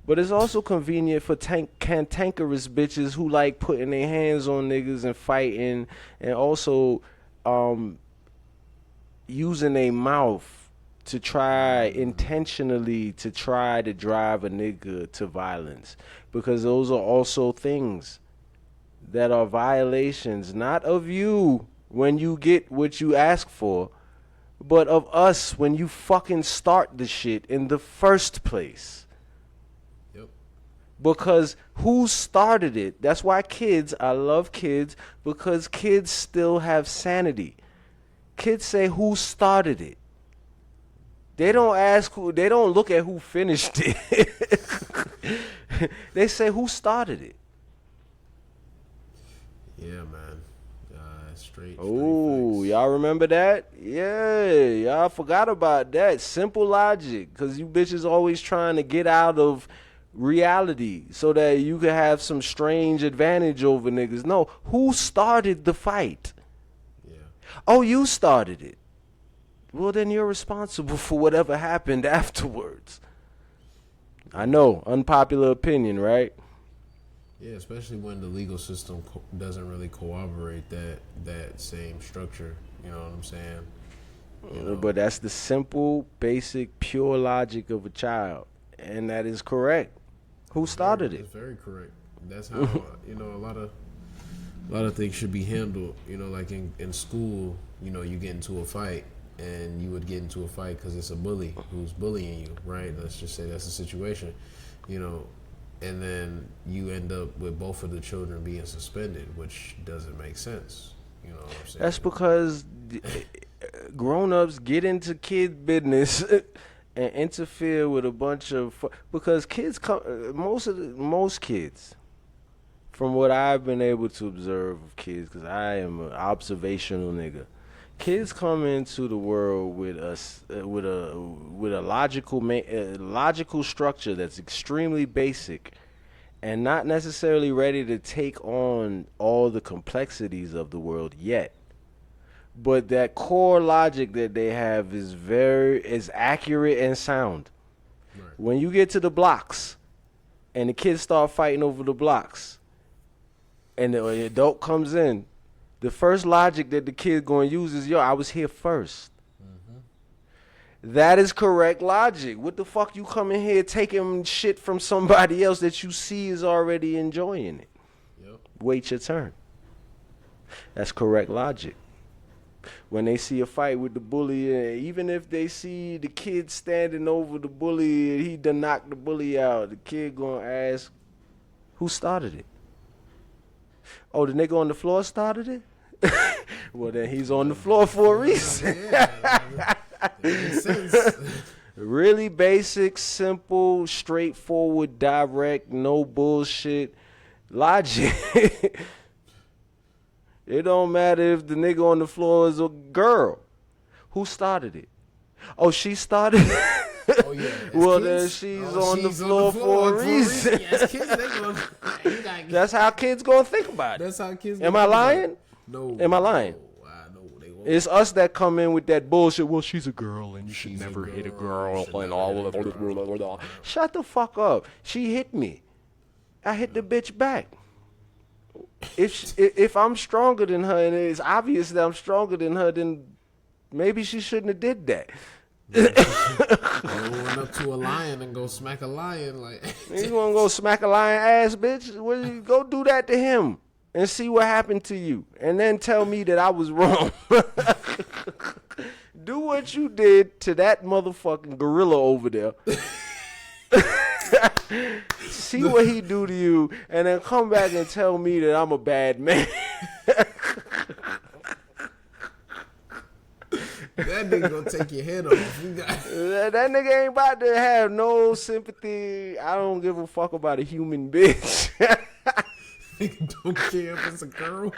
[SPEAKER 4] but it's also convenient for cantankerous bitches who like putting their hands on niggas and fighting, and also using their mouth to try intentionally to try to drive a nigga to violence, because those are also things that are violations, not of you when you get what you ask for, but of us when you fucking start the shit in the first place.
[SPEAKER 5] Yep.
[SPEAKER 4] Because who started it? That's why I love kids, because kids still have sanity. Kids say who started it. They don't look at who finished it. They say who started it.
[SPEAKER 5] Yeah, man. Straight.
[SPEAKER 4] Oh,
[SPEAKER 5] facts.
[SPEAKER 4] y'all remember that? Yeah, y'all forgot about that. Simple logic, because you bitches always trying to get out of reality so that you can have some strange advantage over niggas. No, who started the fight?
[SPEAKER 5] Yeah.
[SPEAKER 4] Oh, you started it. Well, then you're responsible for whatever happened afterwards. I know, unpopular opinion, right?
[SPEAKER 5] Yeah, especially when the legal system doesn't really corroborate that same structure. You know what I'm saying? You know?
[SPEAKER 4] But that's the simple, basic, pure logic of a child, and that is correct. Who started it?
[SPEAKER 5] It's very correct. That's how you know a lot of things should be handled. You know, like in school, you know, you get into a fight, and you would get into a fight because it's a bully who's bullying you, right? Let's just say that's the situation, you know, and then you end up with both of the children being suspended, which doesn't make sense. You know what I'm saying?
[SPEAKER 4] That's because grown-ups get into kid business and interfere with a bunch of because kids most kids, from what I've been able to observe of kids, because I am an observational nigga, kids come into the world with a logical structure that's extremely basic, and not necessarily ready to take on all the complexities of the world yet. But that core logic that they have is accurate and sound.
[SPEAKER 5] Right.
[SPEAKER 4] When you get to the blocks and the kids start fighting over the blocks and the adult comes in, the first logic that the kid going to use is, yo, I was here first. That is correct logic. What the fuck you come in here taking shit from somebody else that you see is already enjoying it?
[SPEAKER 5] Yep.
[SPEAKER 4] Wait your turn. That's correct logic. When they see a fight with the bully, even if they see the kid standing over the bully and he done knocked the bully out, the kid gonna ask, who started it? Oh, the nigga on the floor started it? Well, then he's on the floor for a reason.
[SPEAKER 5] Yeah, makes sense.
[SPEAKER 4] Really basic, simple, straightforward, direct, no bullshit logic. It don't matter if the nigga on the floor is a girl. Who started it? Oh, she started it?
[SPEAKER 5] Oh, yeah.
[SPEAKER 4] Well,
[SPEAKER 5] kids,
[SPEAKER 4] then she's on the floor for a reason.
[SPEAKER 5] As kids, they gonna,
[SPEAKER 4] That's how kids gonna think about it.
[SPEAKER 5] that's how kids.
[SPEAKER 4] Am I lying?
[SPEAKER 5] No.
[SPEAKER 4] Am I lying?
[SPEAKER 5] No, I know they won't.
[SPEAKER 4] It's us that come in with that bullshit. Well, she's a girl and you should
[SPEAKER 5] She's a
[SPEAKER 4] never hit a
[SPEAKER 5] girl,
[SPEAKER 4] girl and all of that. Shut the fuck up. She hit me. I hit the bitch back. If I'm stronger than her and it's obvious that I'm stronger than her, then maybe she shouldn't have did that.
[SPEAKER 5] Going up to a lion and go smack a lion like.
[SPEAKER 4] You wanna go smack a lion ass, bitch? Well, you go do that to him and see what happened to you, and then tell me that I was wrong. Do what you did to that motherfucking gorilla over there. See what he do to you, and then come back and tell me that I'm a bad man.
[SPEAKER 5] That nigga gonna take your head off. You got
[SPEAKER 4] That nigga ain't about to have no sympathy. I don't give a fuck about a human bitch.
[SPEAKER 5] nigga don't care if it's a girl.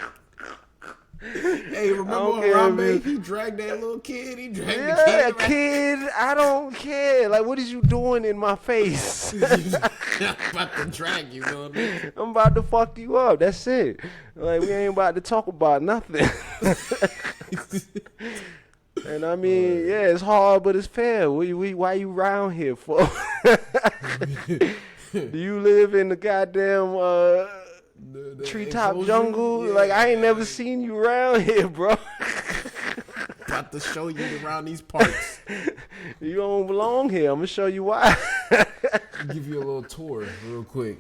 [SPEAKER 5] Hey, remember when
[SPEAKER 4] care,
[SPEAKER 5] Harambe,
[SPEAKER 4] man.
[SPEAKER 5] he dragged that little kid? He dragged
[SPEAKER 4] Yeah,
[SPEAKER 5] the
[SPEAKER 4] a
[SPEAKER 5] kid.
[SPEAKER 4] kid, I don't care. Like, what is you doing in my face?
[SPEAKER 5] I'm about to drag you, know what I mean?
[SPEAKER 4] I'm about to fuck you up. That's it. Like, we ain't about to talk about nothing. And I mean, yeah, it's hard, but it's fair. Why you round here for? Do you live in the goddamn
[SPEAKER 5] The
[SPEAKER 4] treetop
[SPEAKER 5] enclosure?
[SPEAKER 4] jungle?
[SPEAKER 5] Yeah.
[SPEAKER 4] Like, I ain't never seen you around here, bro.
[SPEAKER 5] About to show you around these parts.
[SPEAKER 4] You don't belong here. I'm gonna show you why.
[SPEAKER 5] Give you a little tour real quick.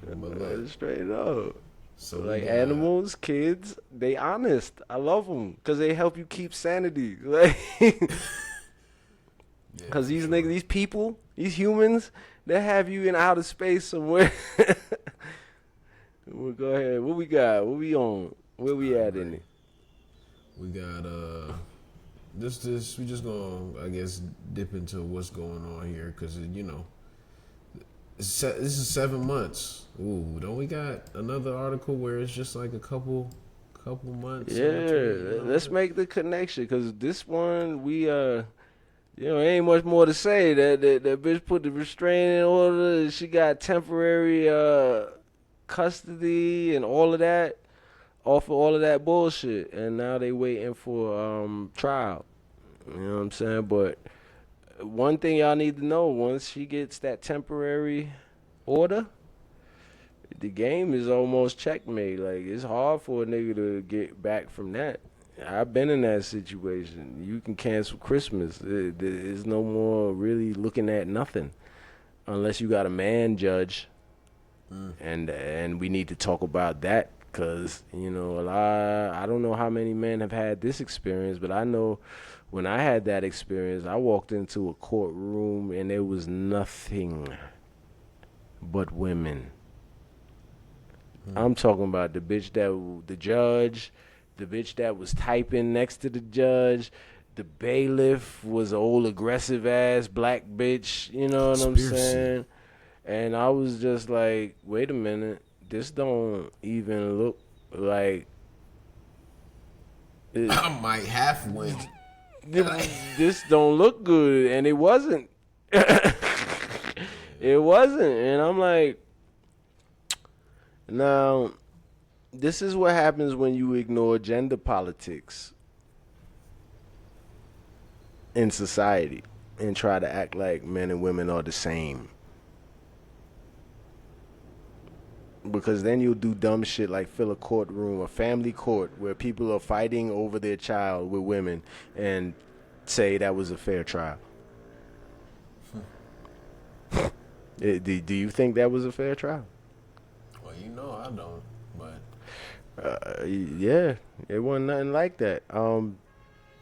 [SPEAKER 5] But look,
[SPEAKER 4] Straight up.
[SPEAKER 5] so
[SPEAKER 4] Like
[SPEAKER 5] we got-
[SPEAKER 4] animals, kids, they honest. I love them because they help you keep sanity. Like, because these niggas, these people, these humans, they have you in outer space somewhere. Well, go ahead. What we got? What we on? Where we at in it?
[SPEAKER 5] We got this. We just gonna, I guess, dip into what's going on here because you know, this is 7 months. Ooh, don't we got another article where it's just like a couple months? in between, you know?
[SPEAKER 4] Let's make the connection because this one we ain't much more to say. That bitch put the restraining order. She got temporary custody and all of that off of all of that bullshit, and now they waiting for trial. You know what I'm saying? But one thing y'all need to know: once she gets that temporary order, the game is almost checkmate. Like, it's hard for a nigga to get back from that. I've been in that situation. You can cancel Christmas. There's no more really looking at nothing unless you got a man judge. And we need to talk about that because, you know, I don't know how many men have had this experience, but I know when I had that experience, I walked into a courtroom and there was nothing but women. I'm talking about the bitch the judge, the bitch that was typing next to the judge, the bailiff was an old aggressive ass black bitch, you know what I'm saying? And I was just like, wait a minute, this don't even look like
[SPEAKER 5] I might half win.
[SPEAKER 4] this don't look good, and it wasn't. It wasn't, and I'm like, Now, this is what happens when you ignore gender politics in society and try to act like men and women are the same. Because then you'll do dumb shit like fill a courtroom, a family court, where people are fighting over their child with women and say that was a fair trial. Do you think that was a fair trial?
[SPEAKER 5] Well, you know I don't, but
[SPEAKER 4] Yeah, it wasn't nothing like that.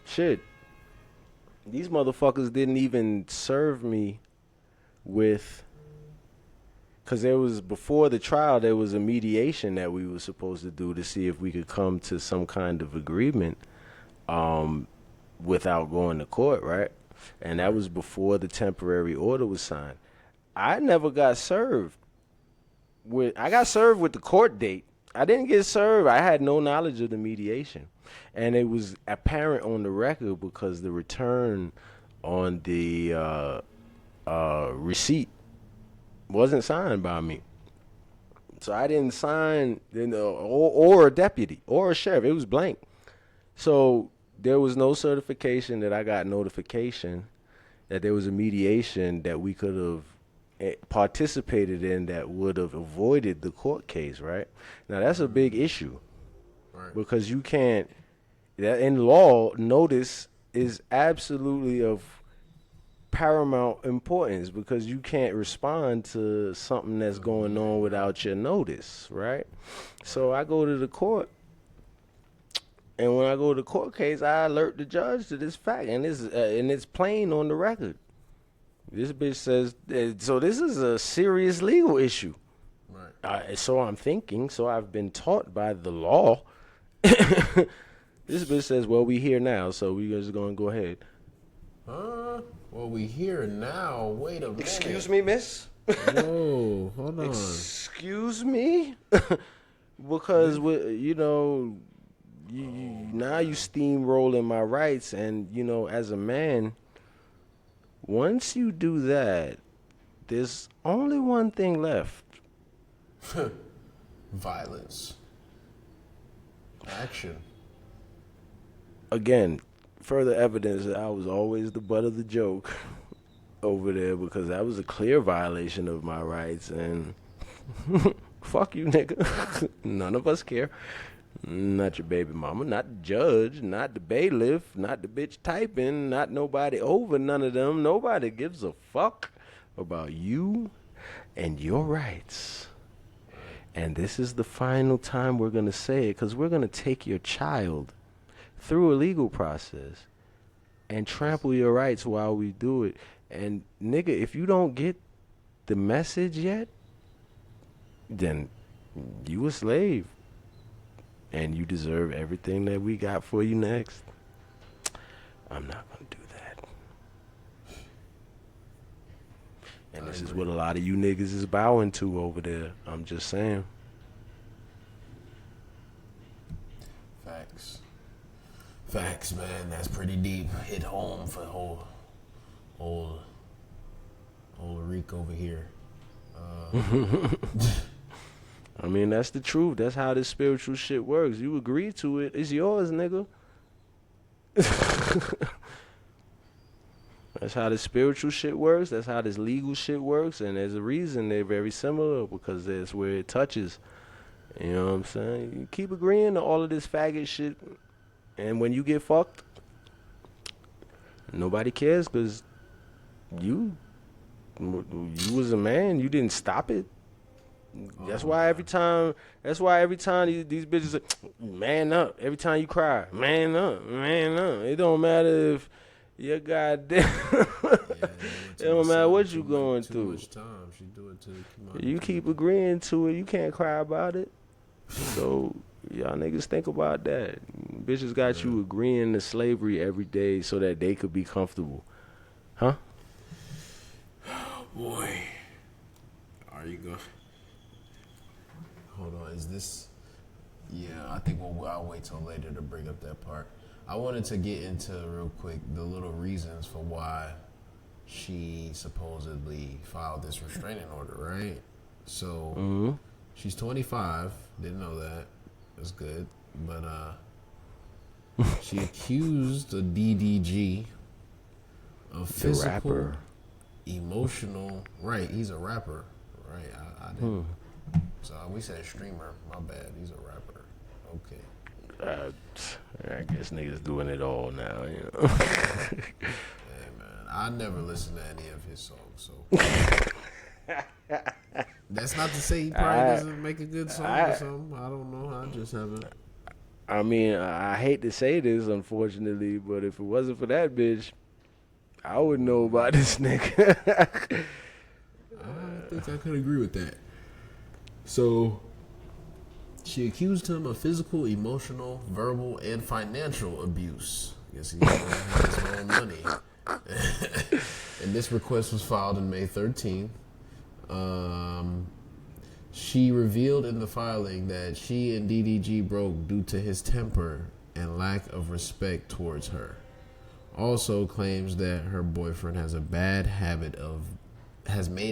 [SPEAKER 4] Shit. These motherfuckers didn't even serve me with, because there was, before the trial, there was a mediation that we were supposed to do to see if we could come to some kind of agreement without going to court, right? And that was before the temporary order was signed. I never got served I got served with the court date. I didn't get served. I had no knowledge of the mediation. And it was apparent on the record because the return on the receipt wasn't signed by me. So I didn't sign, or a deputy or a sheriff. It was blank. So there was no certification that I got notification that there was a mediation that we could have participated in that would have avoided the court case, right? Now that's a big issue,
[SPEAKER 5] right.
[SPEAKER 4] Because you can't, in law, notice is absolutely of paramount importance, because you can't respond to something that's going on without your notice, right? So I go to the court, and when I go to the court case, I alert the judge to this fact, and it's plain on the record. This bitch says, so this is a serious legal issue. Right. So I'm thinking, so I've been taught by the law. This bitch says, well, we here now, so we just going to go ahead.
[SPEAKER 5] Well, we here now. Wait a minute.
[SPEAKER 4] Excuse me, miss?
[SPEAKER 5] Whoa, hold on.
[SPEAKER 4] Excuse me? Because, you now you steamrolling my rights, and, as a man, once you do that, there's only one thing left.
[SPEAKER 5] Violence. Action.
[SPEAKER 4] Again, further evidence that I was always the butt of the joke over there, because that was a clear violation of my rights, and fuck you, nigga. None of us care. Not your baby mama, not the judge, not the bailiff, not the bitch typing, not nobody over none of them. Nobody gives a fuck about you and your rights. And this is the final time we're going to say it, because we're going to take your child through a legal process and trample your rights while we do it. And nigga, if you don't get the message yet, then you a slave. And you deserve everything that we got for you next. I'm not going to do that. And this is what a lot of you niggas is bowing to over there. I'm just saying.
[SPEAKER 5] Facts, man. That's pretty deep. Hit home for old Reek over here.
[SPEAKER 4] I mean, that's the truth. That's how this spiritual shit works. You agree to it, it's yours, nigga. That's how the spiritual shit works. That's how this legal shit works. And there's a reason they're very similar, because that's where it touches. You know what I'm saying? You keep agreeing to all of this faggot shit, and when you get fucked, nobody cares, because you was a man. You didn't stop it. That's why every time these bitches say, man up. Every time you cry, man up, man up. It don't matter if you're goddamn. It don't matter what you going through.
[SPEAKER 5] Much time. She do it till
[SPEAKER 4] you keep agreeing to it. You can't cry about it. So y'all niggas think about that. Bitches got you agreeing to slavery every day so that they could be comfortable. Huh?
[SPEAKER 5] Boy. Are you going? Hold on, is this? Yeah, I think I'll wait till later to bring up that part. I wanted to get into real quick the little reasons for why she supposedly filed this restraining order, right? So She's 25. Didn't know that. That's good. But she accused a DDG of physical,
[SPEAKER 4] rapper.
[SPEAKER 5] emotional. Right, he's a rapper. Right, I didn't. So we said streamer. My bad. He's a rapper. Okay.
[SPEAKER 4] I guess niggas doing it all now, you know.
[SPEAKER 5] Hey man, I never listened to any of his songs, so that's not to say he probably doesn't make a good song or something. I don't know. I just haven't.
[SPEAKER 4] I mean, I hate to say this, unfortunately, but if it wasn't for that bitch, I would know about this nigga.
[SPEAKER 5] I think I could agree with that. So, she accused him of physical, emotional, verbal, and financial abuse. I guess he didn't have his own money. And this request was filed on May 13th. She revealed in the filing that she and DDG broke due to his temper and lack of respect towards her. Also claims that her boyfriend has made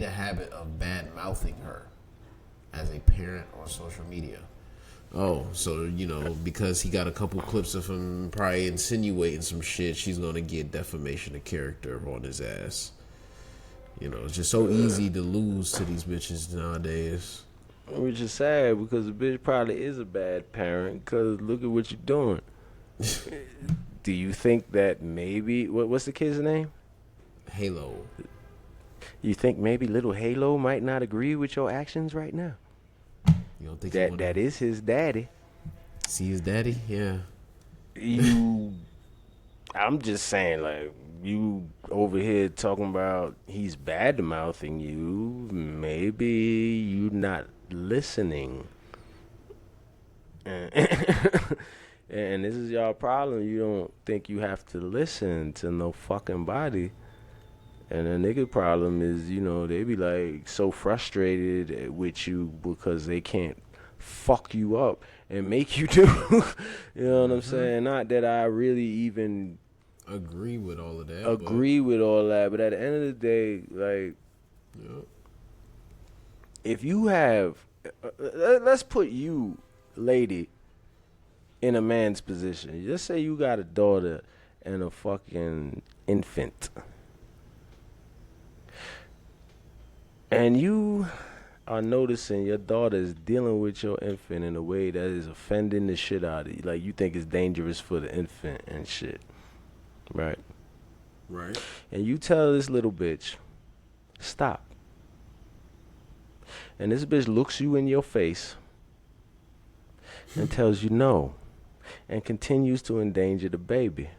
[SPEAKER 5] a habit of bad mouthing her as a parent on social media. Oh, so, you know, because he got a couple clips of him probably insinuating some shit, she's going to get defamation of character on his ass. You know, it's just so easy to lose to these bitches nowadays.
[SPEAKER 4] Which is sad because the bitch probably is a bad parent because look at what you're doing. Do you think that maybe, what's the kid's name?
[SPEAKER 5] Halo.
[SPEAKER 4] You think maybe little Halo might not agree with your actions right now?
[SPEAKER 5] You don't think
[SPEAKER 4] that is his daddy?
[SPEAKER 5] See his daddy? Yeah.
[SPEAKER 4] I'm just saying, like, you over here talking about he's bad mouthing you. Maybe you not listening. And this is y'all problem. You don't think you have to listen to no fucking body. And the nigga problem is, you know, they be like so frustrated with you because they can't fuck you up and make you do. You know what I'm saying? Not that I really even
[SPEAKER 5] agree with all of that.
[SPEAKER 4] With all that, but at the end of the day, like,
[SPEAKER 5] yep.
[SPEAKER 4] If you have, let's put you, lady, in a man's position. Just say you got a daughter and a fucking infant. And you are noticing your daughter is dealing with your infant in a way that is offending the shit out of you. Like, you think it's dangerous for the infant and shit. Right?
[SPEAKER 5] Right.
[SPEAKER 4] And you tell this little bitch, stop. And this bitch looks you in your face and tells you no and continues to endanger the baby.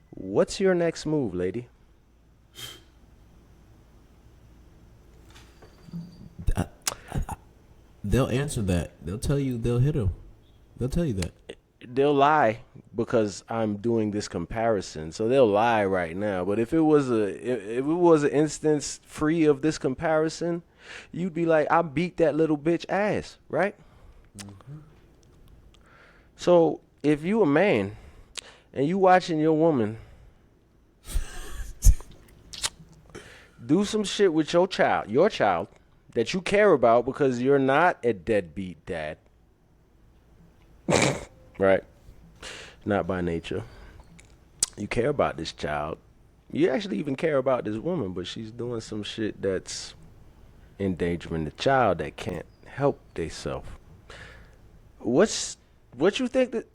[SPEAKER 4] What's your next move, lady?
[SPEAKER 5] They'll answer that. They'll tell you they'll hit him. They'll tell you that.
[SPEAKER 4] They'll lie because I'm doing this comparison. So they'll lie right now. But if it was an instance free of this comparison, you'd be like, I beat that little bitch ass, right? Mm-hmm. So if you a man and you watching your woman do some shit with your child that you care about because you're not a deadbeat dad, right? Not by nature. You care about this child. You actually even care about this woman, but she's doing some shit that's endangering the child that can't help themselves. What you think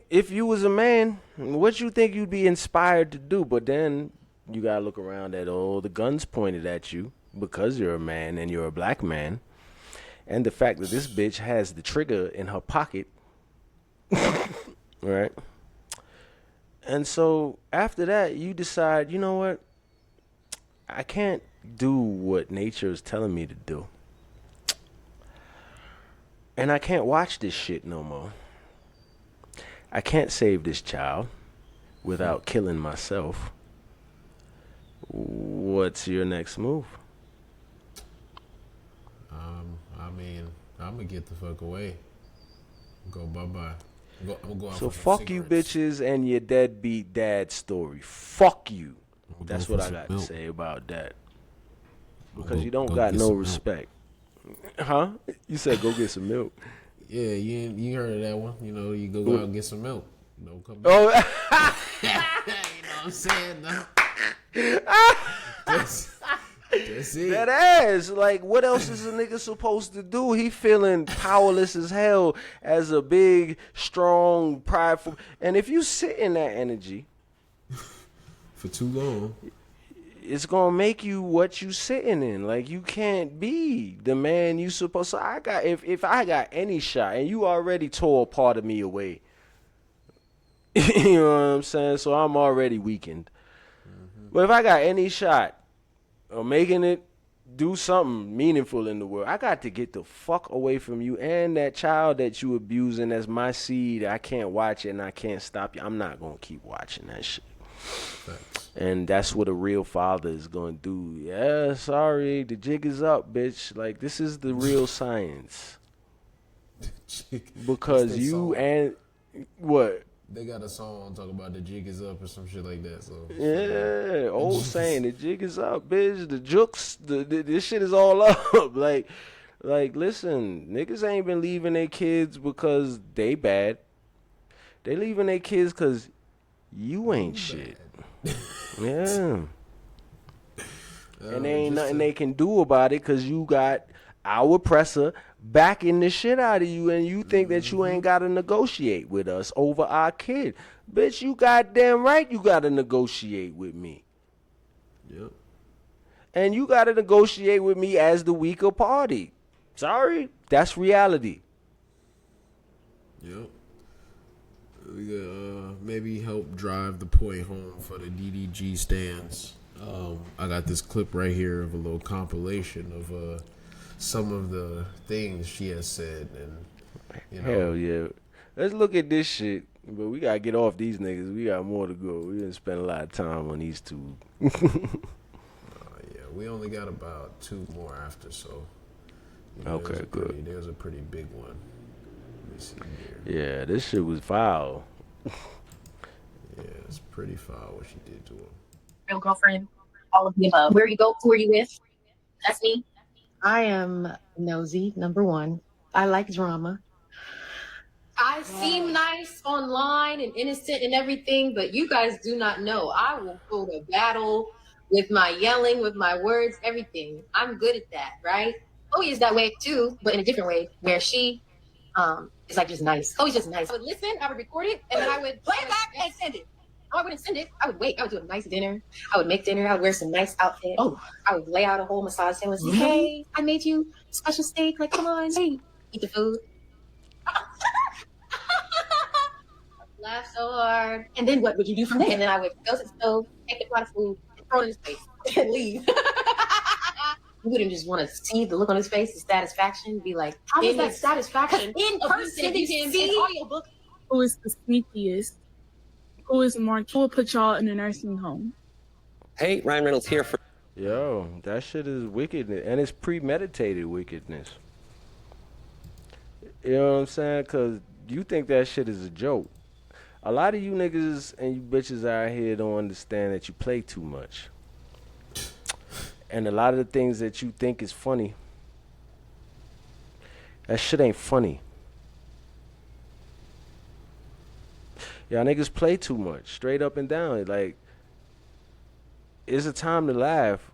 [SPEAKER 4] if you was a man, what you think you'd be inspired to do? But then you gotta look around at all the guns pointed at you because you're a man and you're a black man, and the fact that this bitch has the trigger in her pocket. Right? And so after that, you decide, you know what? I can't do what nature is telling me to do. And I can't watch this shit no more. I can't save this child without killing myself. What's your next move?
[SPEAKER 5] I mean, I'm gonna get the fuck away. Go bye-bye. I'm go out
[SPEAKER 4] So
[SPEAKER 5] for some
[SPEAKER 4] fuck you
[SPEAKER 5] cigarettes.
[SPEAKER 4] bitches and your deadbeat dad story. Fuck you.
[SPEAKER 5] I'm
[SPEAKER 4] That's
[SPEAKER 5] go
[SPEAKER 4] what
[SPEAKER 5] for
[SPEAKER 4] I
[SPEAKER 5] some
[SPEAKER 4] got
[SPEAKER 5] milk.
[SPEAKER 4] to say about that.
[SPEAKER 5] I'm
[SPEAKER 4] Because
[SPEAKER 5] go-
[SPEAKER 4] you don't
[SPEAKER 5] go
[SPEAKER 4] got
[SPEAKER 5] get
[SPEAKER 4] no
[SPEAKER 5] some milk.
[SPEAKER 4] respect. Huh? You said go get some milk.
[SPEAKER 5] Yeah, you heard of that one? You know, you go out and get some milk. Don't come back.
[SPEAKER 4] Oh,
[SPEAKER 5] You know what I'm saying? No. That's it.
[SPEAKER 4] that ass. Like, what else is a nigga supposed to do? He feeling powerless as hell as a big, strong, prideful. And if you sit in that energy
[SPEAKER 5] For too long.
[SPEAKER 4] it's gonna make you what you sitting in. Like, you can't be the man you supposed. So I got if I got any shot, and you already tore a part of me away. You know what I'm saying? So I'm already weakened. But if I got any shot of making it do something meaningful in the world, I got to get the fuck away from you and that child that you abusing. That's my seed. I can't watch it and I can't stop you. I'm not gonna keep watching that shit. And that's what a real father is gonna do. Yeah, sorry, the jig is up, bitch. Like, this is the real science. Because
[SPEAKER 5] That's
[SPEAKER 4] you
[SPEAKER 5] song.
[SPEAKER 4] and what?
[SPEAKER 5] They got a song talking about the jig is up or some shit like that. So
[SPEAKER 4] Yeah, old saying, the jig is up, bitch. The jokes, this shit is all up. Like, listen, niggas ain't been leaving their kids because they bad. They leaving their kids because you ain't shit. Yeah. And there ain't nothing they can do about it because you got our oppressor backing the shit out of you, and you think that you ain't got to negotiate with us over our kid. Bitch, you goddamn right you got to negotiate with me.
[SPEAKER 5] Yep.
[SPEAKER 4] And you got to negotiate with me as the weaker party. Sorry, that's reality.
[SPEAKER 5] Yep. We got maybe help drive the point home for the DDG stands. I got this clip right here of a little compilation of some of the things she has said, and you know.
[SPEAKER 4] Hell yeah. Let's look at this shit. But we gotta get off these niggas. We got more to go. We didn't spend a lot of time on these two.
[SPEAKER 5] Yeah, we only got about 2 more after, so. You know,
[SPEAKER 4] Okay, good.
[SPEAKER 5] There's a pretty big one. Let me see here.
[SPEAKER 4] Yeah, this shit was foul.
[SPEAKER 5] Yeah, it's pretty foul what she did to him.
[SPEAKER 9] Real girlfriend, all of the above. Where you go, who are you with? That's me.
[SPEAKER 10] I am nosy, number one. I like drama.
[SPEAKER 9] I seem nice online and innocent and everything, but you guys do not know. I will go to battle with my yelling, with my words, everything. I'm good at that, right? Chloe is that way too, but in a different way, where she is like just nice. Chloe's just nice. I would listen, I would record it, and then I would play it back and send it. No, I wouldn't send it. I would wait. I would do a nice dinner. I would make dinner. I would wear some nice outfit. Oh, I would lay out a whole massage sandwich. Hey, I made you special steak. Like, come on, hey, eat the food. Laugh so hard. And then what would you do from there? And then I would go to the stove, take the pot of food, and throw it in his face, and leave. You wouldn't just want to see the look on his face, the satisfaction, be like, how is that satisfaction? In person, you see audiobook.
[SPEAKER 11] Who is the sneakiest? Who is more? Who will put y'all in a nursing home?
[SPEAKER 12] Hey, Ryan Reynolds here for.
[SPEAKER 4] Yo, that shit is wickedness, and it's premeditated wickedness. You know what I'm saying? Because you think that shit is a joke. A lot of you niggas and you bitches out here don't understand that you play too much. And a lot of the things that you think is funny, that shit ain't funny. Y'all niggas play too much, straight up and down. Like, it's a time to laugh.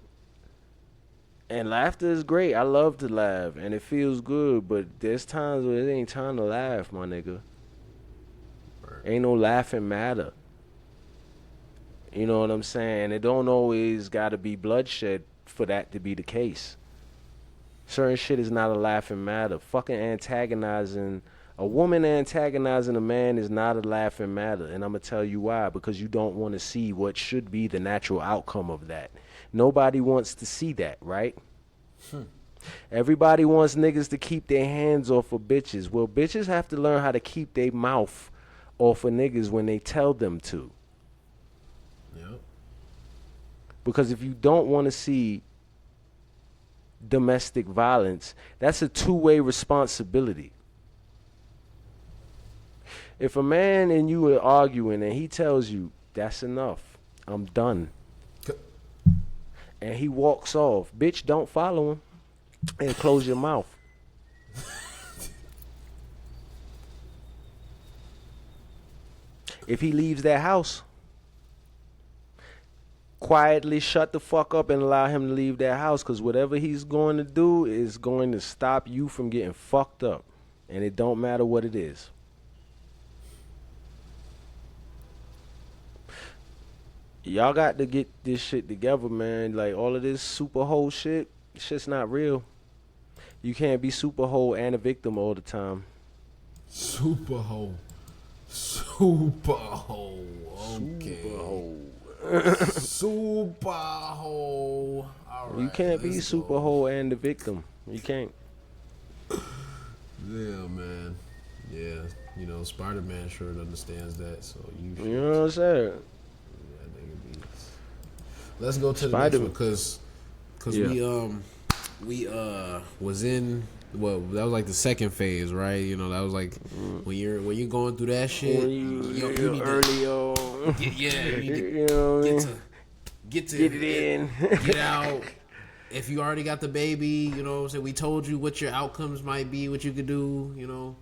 [SPEAKER 4] And laughter is great. I love to laugh, and it feels good. But there's times where it ain't time to laugh, my nigga. Ain't no laughing matter. You know what I'm saying? It don't always gotta be bloodshed for that to be the case. Certain shit is not a laughing matter. Fucking antagonizing a woman, antagonizing a man is not a laughing matter. And I'm gonna tell you why. Because you don't want to see what should be the natural outcome of that. Nobody wants to see that, right? Everybody wants niggas to keep their hands off of bitches. Well, bitches have to learn how to keep their mouth off of niggas when they tell them to.
[SPEAKER 5] Yep.
[SPEAKER 4] Because if you don't want to see domestic violence, that's a two-way responsibility. If a man and you are arguing and he tells you, that's enough, I'm done, and he walks off, bitch, don't follow him. And close your mouth. If he leaves that house, quietly shut the fuck up and allow him to leave that house, because whatever he's going to do is going to stop you from getting fucked up. And it don't matter what it is. Y'all got to get this shit together, man. Like, all of this super hoe shit, shit's not real. You can't be super hoe and a victim all the time.
[SPEAKER 5] Super hoe. Super hoe. Okay.
[SPEAKER 4] Super hoe.
[SPEAKER 5] Super hoe. All right,
[SPEAKER 4] You can't be
[SPEAKER 5] let's
[SPEAKER 4] super
[SPEAKER 5] go.
[SPEAKER 4] hoe and the victim. You can't.
[SPEAKER 5] Yeah, man. Yeah, you know, Spider-Man sure understands that, so you should.
[SPEAKER 4] You know what I'm saying?
[SPEAKER 5] Yeah, nigga be. Let's go to the next
[SPEAKER 4] Spider-Man.
[SPEAKER 5] one, cause
[SPEAKER 4] Yeah.
[SPEAKER 5] we was in, well, that was like the second phase, right? You know, that was like when you're going through that shit.
[SPEAKER 4] When you
[SPEAKER 5] need
[SPEAKER 4] early on.
[SPEAKER 5] to, you need to
[SPEAKER 4] You know what I mean?
[SPEAKER 5] get
[SPEAKER 4] Get it in.
[SPEAKER 5] get out. If you already got the baby, you know what I'm saying? We told you what your outcomes might be, what you could do, you know.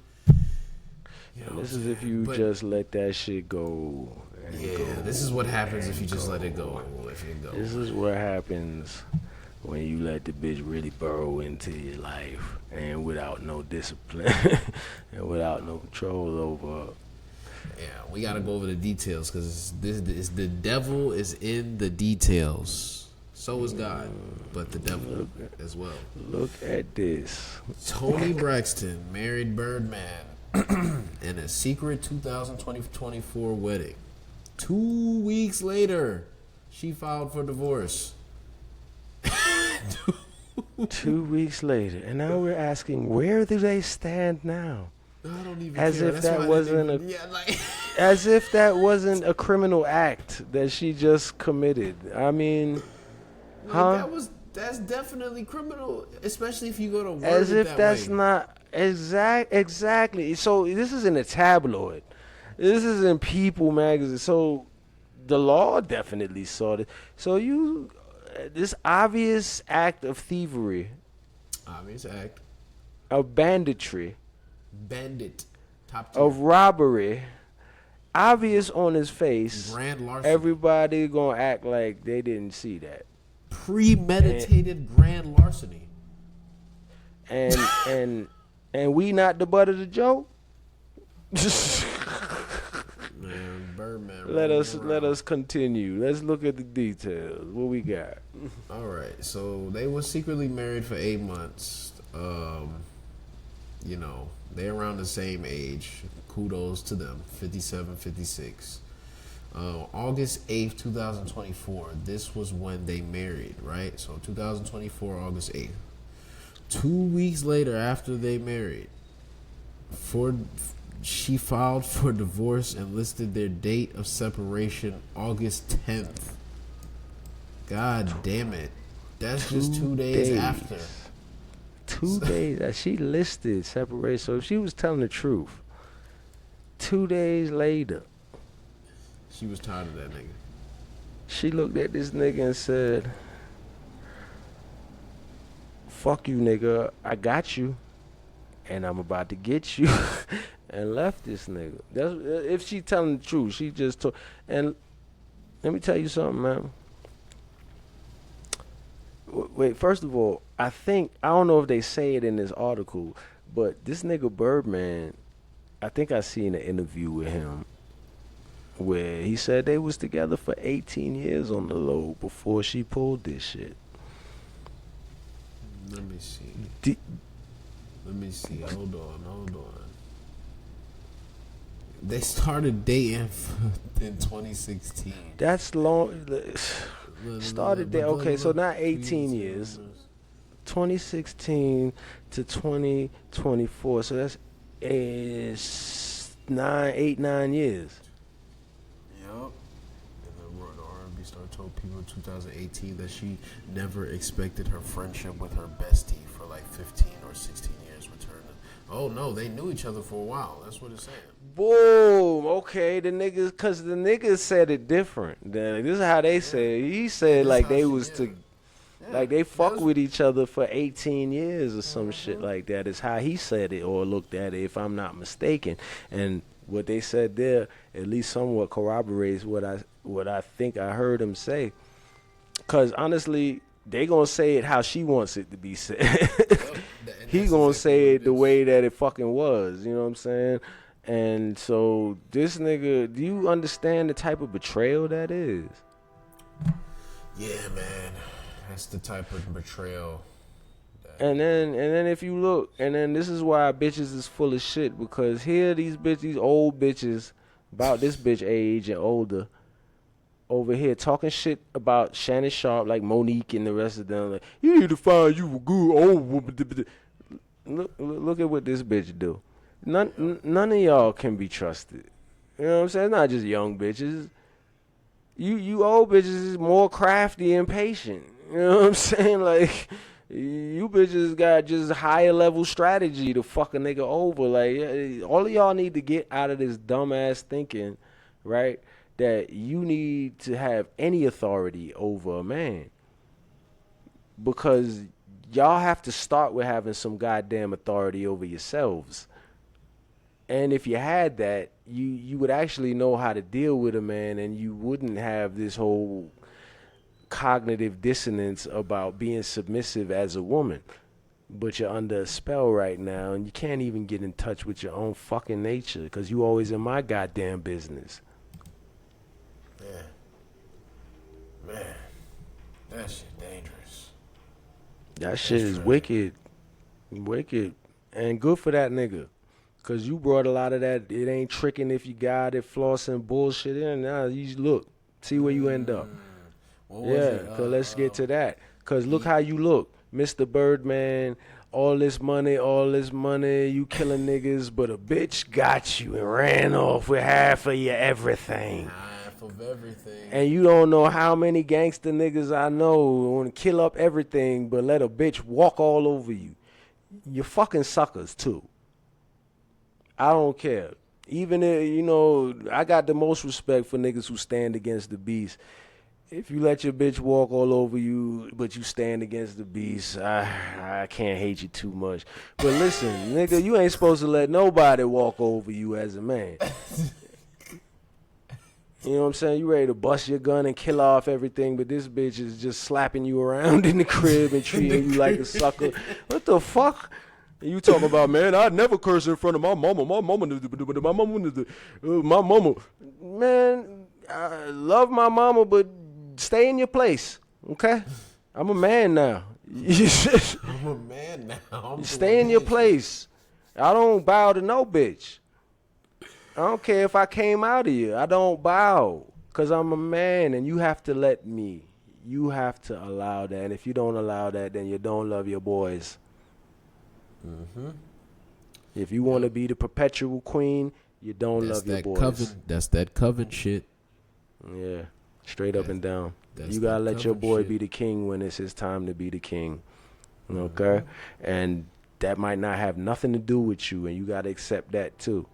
[SPEAKER 4] This is if you just let that shit go.
[SPEAKER 5] Yeah, this is what happens if you just let it go.
[SPEAKER 4] This is what happens when you let the bitch really burrow into your life and without no discipline and without no control over.
[SPEAKER 5] Yeah, we gotta go over the details because the devil is in the details. So is God, but the devil as well.
[SPEAKER 4] Look at this.
[SPEAKER 5] Toni Braxton married Birdman in a secret 2024 wedding. 2 weeks later, she filed for divorce.
[SPEAKER 4] 2 weeks later, and now we're asking, where do they stand now?
[SPEAKER 5] I don't even
[SPEAKER 4] As
[SPEAKER 5] care.
[SPEAKER 4] if
[SPEAKER 5] That's
[SPEAKER 4] that
[SPEAKER 5] why I
[SPEAKER 4] wasn't
[SPEAKER 5] didn't even-
[SPEAKER 4] as if that wasn't a criminal act that she just committed. I mean,
[SPEAKER 5] That's definitely criminal, especially if you go to work.
[SPEAKER 4] As if
[SPEAKER 5] that
[SPEAKER 4] that's
[SPEAKER 5] way.
[SPEAKER 4] not exactly. So this is in a tabloid. This is in People magazine. So the law definitely saw it. So this obvious act of thievery,
[SPEAKER 5] Obvious act.
[SPEAKER 4] of banditry,
[SPEAKER 5] Bandit. Top tier.
[SPEAKER 4] of robbery, obvious on his face.
[SPEAKER 5] Grand larceny.
[SPEAKER 4] Everybody gonna act like they didn't see that.
[SPEAKER 5] Premeditated grand larceny.
[SPEAKER 4] And we not the butt of the joke.
[SPEAKER 5] Man, Birdman.
[SPEAKER 4] Let us continue. Let's look at the details. What we got?
[SPEAKER 5] All right. So they were secretly married for 8 months. You know, they're around the same age. Kudos to them. 57, 56. August 8th, 2024. This was when they married, right? So 2024, August 8th. 2 weeks later, after they married, she filed for divorce and listed their date of separation August 10th. God damn it. That's just 2 days after.
[SPEAKER 4] 2 days that she listed separation. So if she was telling the truth, 2 days later,
[SPEAKER 5] She was tired of that nigga.
[SPEAKER 4] she looked at this nigga and said, "Fuck you, nigga. I got you, and I'm about to get you," and left this nigga. That's if she telling the truth. She just told. And let me tell you something, man. Wait, first of all, I don't know if they say it in this article, but this nigga Birdman, I think I seen an interview with him where he said they was together for 18 years on the low before she pulled this shit.
[SPEAKER 5] Let me see.
[SPEAKER 4] D-
[SPEAKER 5] Let me see. Hold on. They started dating in 2016.
[SPEAKER 4] That's long. Started there. Okay, so not 18 years. 2016 to 2024. So that's 9 years.
[SPEAKER 5] Yup. And the R&B star told people in 2018 that she never expected her friendship with her bestie for like 15 or 16 years return. Oh no, they knew each other for a while. That's what it's saying.
[SPEAKER 4] Boom. Okay, the niggas said it different. This is how they say it. He said like they was to. Like they fuck with each other for 18 years or some shit like that is how he said it or looked at it, if I'm not mistaken. And what they said there at least somewhat corroborates what I think I heard him say. Cause honestly, they gonna say it how she wants it to be said. He gonna say it the way that it fucking was. You know what I'm saying? And so this nigga, do you understand the type of betrayal that is?
[SPEAKER 5] Yeah, man. That's the type of betrayal.
[SPEAKER 4] And then if you look, and then this is why bitches is full of shit, because here these old bitches, about this bitch age and older, over here talking shit about Shannon Sharp, like Monique and the rest of them. Like, you need to find you a good old woman. Look at what this bitch do. None of y'all can be trusted. You know what I'm saying? It's not just young bitches. You old bitches is more crafty and patient. You know what I'm saying? Like, you bitches got just higher level strategy to fuck a nigga over. Like, all of y'all need to get out of this dumbass thinking, right, that you need to have any authority over a man. Because y'all have to start with having some goddamn authority over yourselves. And if you had that, you would actually know how to deal with a man, and you wouldn't have this whole cognitive dissonance about being submissive as a woman. But you're under a spell right now, and you can't even get in touch with your own fucking nature because you always in my goddamn business.
[SPEAKER 5] Man, that shit dangerous.
[SPEAKER 4] That shit is wicked. And good for that nigga. Because you brought a lot of that, it ain't tricking if you got it, flossing bullshit in. Now, you look, see where you end up. Yeah, because let's get to that. Because look how you look. Mr. Birdman, all this money, you killing niggas, but a bitch got you and ran off with half of your everything.
[SPEAKER 5] Half of everything.
[SPEAKER 4] And you don't know how many gangster niggas I know want to kill up everything, but let a bitch walk all over you. You're fucking suckers, too. I don't care. Even if, I got the most respect for niggas who stand against the beast. If you let your bitch walk all over you, but you stand against the beast, I can't hate you too much. But listen, nigga, you ain't supposed to let nobody walk over you as a man. You know what I'm saying? You ready to bust your gun and kill off everything, but this bitch is just slapping you around in the crib and treating you like a sucker. What the fuck? You talking about, man, I'd never curse in front of my mama. My mama. Man, I love my mama, but stay in your place, okay? I'm a man now.
[SPEAKER 5] I'm a man now.
[SPEAKER 4] Stay in your place. I don't bow to no bitch. I don't care if I came out of you. I don't bow because I'm a man, and you have to let me. You have to allow that. And if you don't allow that, then you don't love your boys. Mm-hmm. If you want to be the perpetual queen, you don't love your boys.
[SPEAKER 5] That's that coven shit.
[SPEAKER 4] Yeah, straight up and down. You gotta let your boy be the king when it's his time to be the king. Okay? Mm-hmm. And that might not have nothing to do with you, and you gotta accept that too.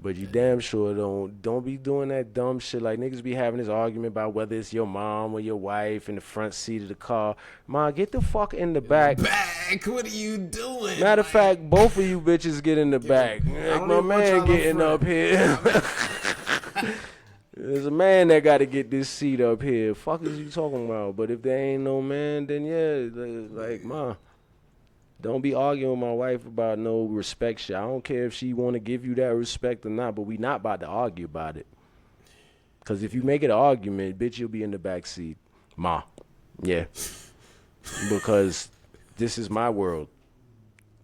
[SPEAKER 4] But you damn sure don't be doing that dumb shit. Like niggas be having this argument about whether it's your mom or your wife in the front seat of the car. Ma, get the fuck in the back.
[SPEAKER 5] Back? What are you doing?
[SPEAKER 4] Matter of fact, both of you bitches get in the back. Like my man getting up here. There's a man that got to get this seat up here. Fuck is you talking about? But if there ain't no man, then yeah, like ma. Don't be arguing with my wife about no respect shit. I don't care if she want to give you that respect or not, but we not about to argue about it. Because if you make it an argument, bitch, you'll be in the back seat. Ma. Yeah. Because this is my world.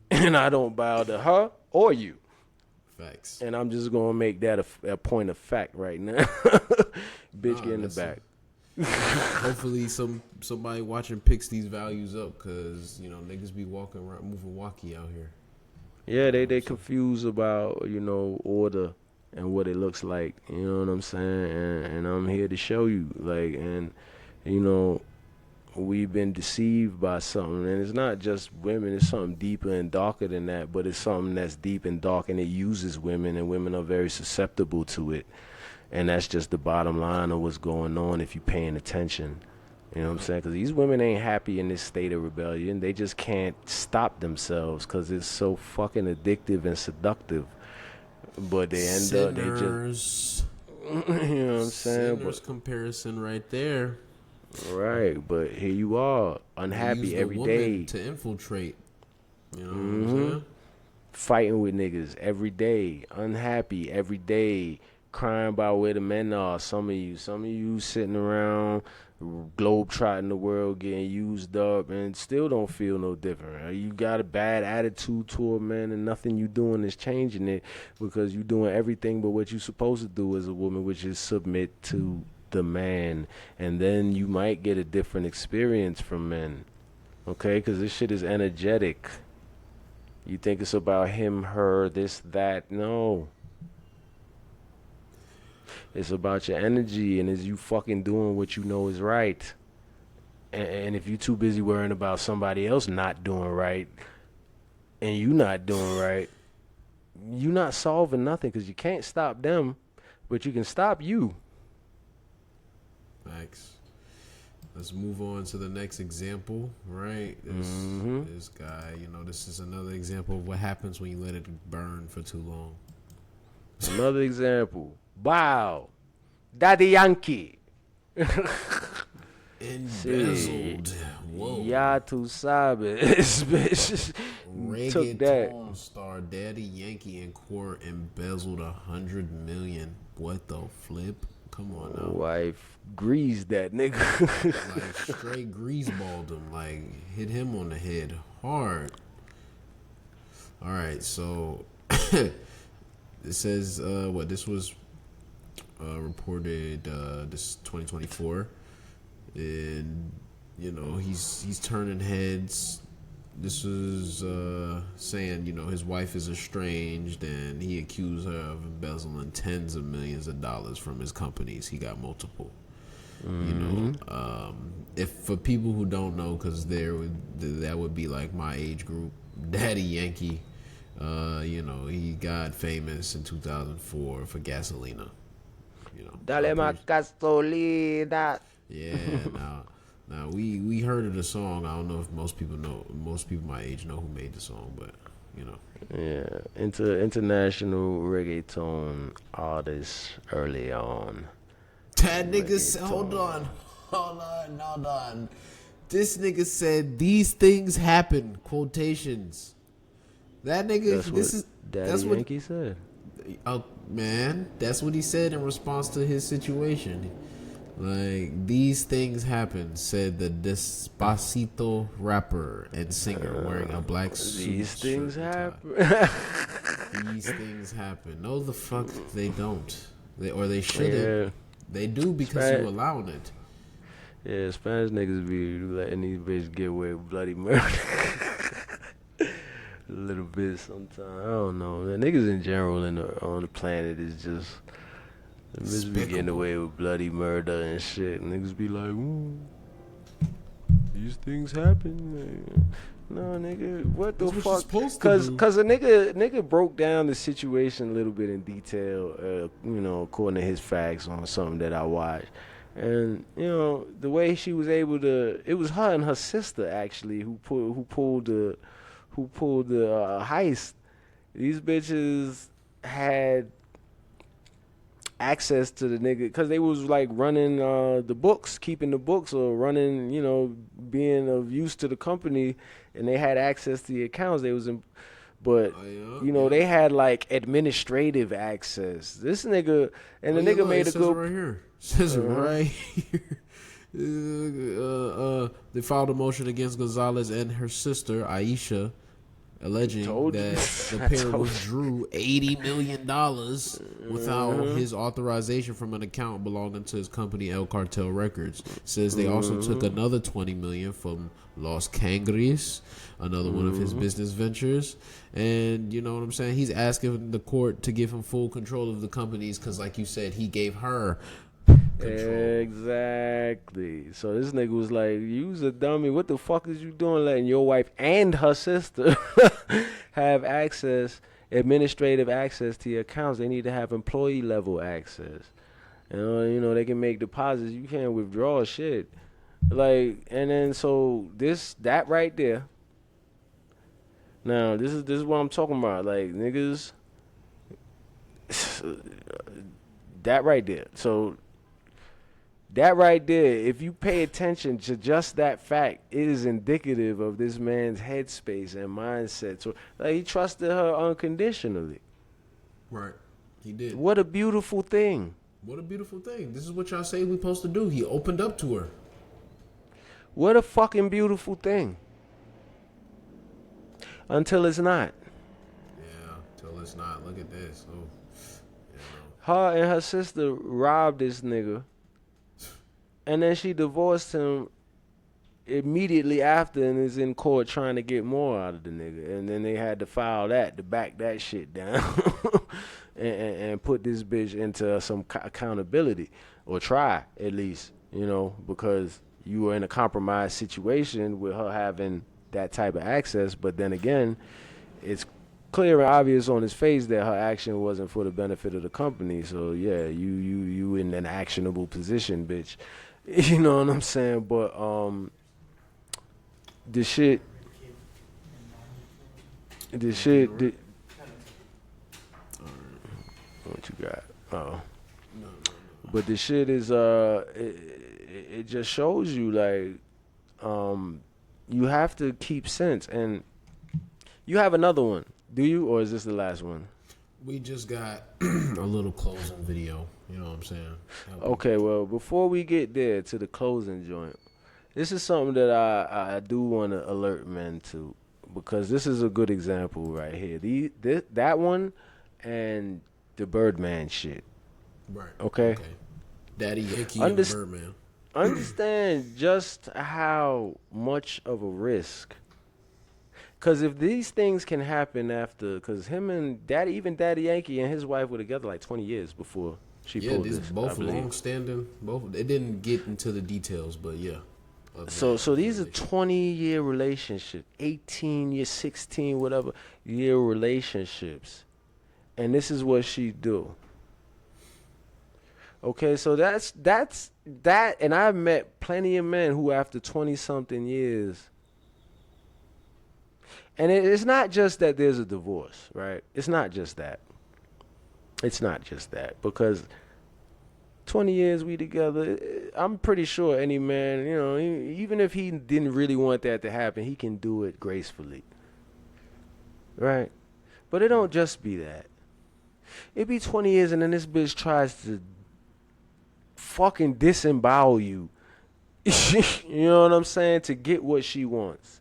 [SPEAKER 4] And I don't bow to her or you.
[SPEAKER 5] Facts.
[SPEAKER 4] And I'm just going to make that a point of fact right now. Bitch, get in the back.
[SPEAKER 5] Hopefully somebody watching picks these values up, because niggas be walking around moving walkie out here.
[SPEAKER 4] Yeah, they confused about order and what it looks like. You know what I'm saying? And I'm here to show you, we've been deceived by something, and it's not just women. It's something deeper and darker than that, but it's something that's deep and dark, and it uses women, and women are very susceptible to it. And that's just the bottom line of what's going on if you're paying attention. You know what I'm saying? Because these women ain't happy in this state of rebellion. They just can't stop themselves because it's so fucking addictive and seductive. But they end up, they just, you know what I'm saying?
[SPEAKER 5] Sinners comparison right there.
[SPEAKER 4] Right, but here you are, unhappy every day.
[SPEAKER 5] To infiltrate. You know what I'm saying?
[SPEAKER 4] Fighting with niggas every day, unhappy every day, crying about where the men are. Some of you sitting around globetrotting the world, getting used up, and still don't feel no different. You got a bad attitude toward men, and nothing you doing is changing it because you doing everything but what you supposed to do as a woman, which is submit to the man, and then you might get a different experience from men, okay? Because this shit is energetic. You think it's about him, her, this, that. No. It's about your energy, and is you fucking doing what you know is right. And if you too busy worrying about somebody else not doing right, and you not doing right, you not solving nothing because you can't stop them, but you can stop you.
[SPEAKER 5] Thanks. Let's move on to the next example, right? This guy, you know, this is another example of what happens when you let it burn for too long.
[SPEAKER 4] Another example. Wow. Daddy Yankee.
[SPEAKER 5] Embezzled. Whoa.
[SPEAKER 4] Ya tu sabes, bitch. Took that.
[SPEAKER 5] Reggaeton star Daddy Yankee in court embezzled $100 million. What the flip? Come on now.
[SPEAKER 4] Wife greased that nigga.
[SPEAKER 5] Like straight greaseballed him. Like hit him on the head hard. All right, so it says this was reported this 2024, and you know he's turning heads. This was saying, you know, his wife is estranged and he accused her of embezzling tens of millions of dollars from his companies. He got multiple. You know, if for people who don't know, because that would be like my age group, Daddy Yankee. You know, he got famous in 2004 for Gasolina. You know,
[SPEAKER 4] Dale más gasolina.
[SPEAKER 5] Yeah. Now we heard of the song. I don't know if most people my age know who made the song, but you know.
[SPEAKER 4] Yeah, international reggaeton artist early on.
[SPEAKER 5] That nigga said, hold on. This nigga said these things happen. Quotations. That nigga.
[SPEAKER 4] That's what Yankee said.
[SPEAKER 5] Oh man, that's what he said in response to his situation. Like, these things happen, said the Despacito rapper and singer wearing a black suit.
[SPEAKER 4] These things happen.
[SPEAKER 5] These things happen. No, the fuck they don't. They shouldn't. Yeah. They do because you're allowing it.
[SPEAKER 4] Yeah, Spanish niggas be letting these bitches get away with bloody murder. A little bit sometimes. I don't know. Man, niggas in general on the planet is just... Niggas be getting away with bloody murder and shit. Niggas be like, these things happen. No, nigga, what the fuck? Cause a nigga broke down the situation a little bit in detail, you know, according to his facts on something that I watched. And, you know, the way she was able to, it was her and her sister actually who pulled the heist. These bitches had access to the nigga because they was like running the books, keeping the books, or running, you know, being of use to the company, and they had access to the accounts. They was in, but you know, they had like administrative access. This nigga and the nigga made a good
[SPEAKER 5] right here. Says it right here. They filed a motion against Gonzalez and her sister Aisha, alleging that the pair withdrew $80 million without his authorization from an account belonging to his company El Cartel Records. Says they also took another $20 million from Los Cangres, another one of his business ventures. And you know what I'm saying? He's asking the court to give him full control of the companies because, like you said, he gave her control.
[SPEAKER 4] Exactly. So this nigga was like, you's a dummy. What the fuck is you doing letting your wife and her sister have access, administrative access to your accounts? They need to have employee level access. You know, they can make deposits. You can't withdraw shit. Like, and then so that right there. Now, this is what I'm talking about. Like, niggas, that right there. So that right there, if you pay attention to just that fact, it is indicative of this man's headspace and mindset. So, like, he trusted her unconditionally.
[SPEAKER 5] Right. He did.
[SPEAKER 4] What a beautiful thing.
[SPEAKER 5] What a beautiful thing. This is what y'all say we supposed to do. He opened up to her.
[SPEAKER 4] What a fucking beautiful thing. Until it's not.
[SPEAKER 5] Yeah, until it's not. Look at this. Oh,
[SPEAKER 4] Her and her sister robbed this nigga. And then she divorced him immediately after and is in court trying to get more out of the nigga. And then they had to file that to back that shit down and put this bitch into some accountability, or try at least, you know, because you were in a compromised situation with her having that type of access. But then again, it's clear and obvious on his face that her action wasn't for the benefit of the company. So yeah, you in an actionable position, bitch. You know what I'm saying? But the shit what you got? Oh. But the shit is it just shows you, like, you have to keep sense. And you have another one, do you, or is this the last one?
[SPEAKER 5] We just got a little closing video. You know what I'm saying?
[SPEAKER 4] Okay, well, before we get there to the closing joint, this is something that I do want to alert men to, because this is a good example right here. That one and the Birdman shit.
[SPEAKER 5] Right.
[SPEAKER 4] Okay.
[SPEAKER 5] Daddy Yankee and the Birdman.
[SPEAKER 4] Understand just how much of a risk. Because if these things can happen after, because him and Daddy Yankee and his wife were together like 20 years before she pulled this.
[SPEAKER 5] Both long-standing. Both. They didn't get into the details, but yeah.
[SPEAKER 4] So these are 20-year relationships, 18 year, 16, whatever year relationships, and this is what she do. Okay, so that's that, and I've met plenty of men who after 20-something years. And it's not just that there's a divorce, right? It's not just that. It's not just that. Because 20 years we together, I'm pretty sure any man, you know, even if he didn't really want that to happen, he can do it gracefully. Right? But it don't just be that. It be 20 years and then this bitch tries to fucking disembowel you. You know what I'm saying? To get what she wants.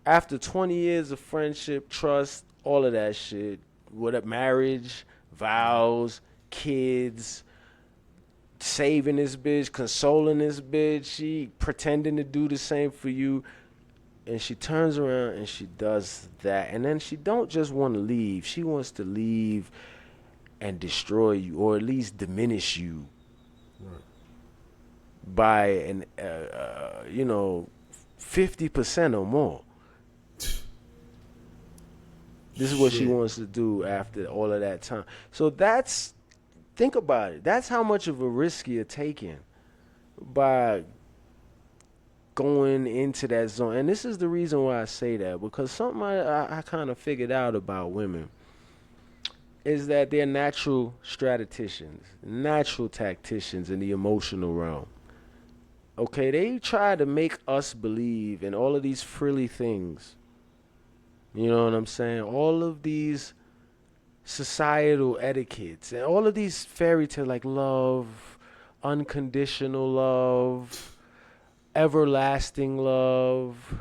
[SPEAKER 4] After 20 years of friendship, trust, all of that shit, what marriage, vows, kids, saving this bitch, consoling this bitch, she pretending to do the same for you, and she turns around and she does that, and then she don't just want to leave, she wants to leave and destroy you, or at least diminish you, right, by an 50% or more. This is what she wants to do after all of that time. So think about it. That's how much of a risk you're taking by going into that zone. And this is the reason why I say that, because something I kind of figured out about women is that they're natural strategicians, natural tacticians in the emotional realm. Okay, they try to make us believe in all of these frilly things. You know what I'm saying? All of these societal etiquettes and all of these fairy tales like love, unconditional love, everlasting love,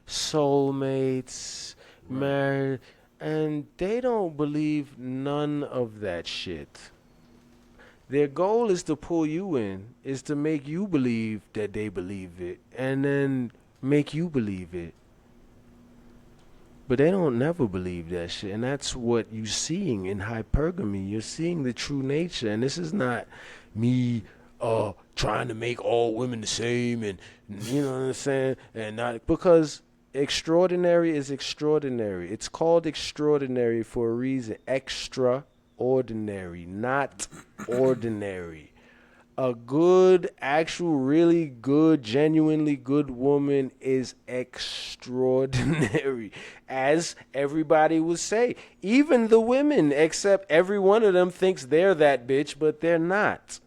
[SPEAKER 4] soulmates, marriage, and they don't believe none of that shit. Their goal is to pull you in, is to make you believe that they believe it, and then make you believe it. But they don't never believe that shit. And that's what you're seeing in hypergamy. You're seeing the true nature. And this is not me trying to make all women the same, and you know what I'm saying? And not because extraordinary is extraordinary. It's called extraordinary for a reason. Extraordinary, not ordinary. A good, actual, really good, genuinely good woman is extraordinary, as everybody would say. Even the women, except every one of them thinks they're that bitch, but they're not.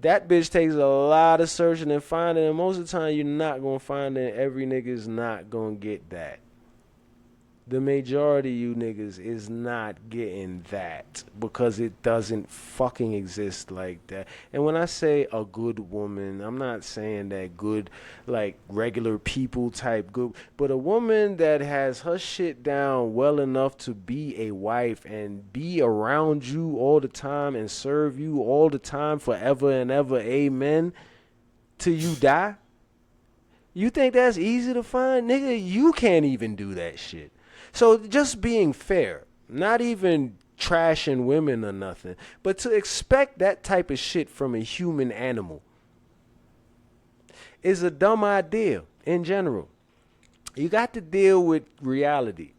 [SPEAKER 4] That bitch takes a lot of searching and finding, and most of the time you're not going to find it. Every nigga is not going to get that. The majority of you niggas is not getting that because it doesn't fucking exist like that. And when I say a good woman, I'm not saying that good, like regular people type good, but a woman that has her shit down well enough to be a wife and be around you all the time and serve you all the time forever and ever, amen, till you die. You think that's easy to find? Nigga, you can't even do that shit. So just being fair, not even trashing women or nothing, but to expect that type of shit from a human animal is a dumb idea in general. You got to deal with reality.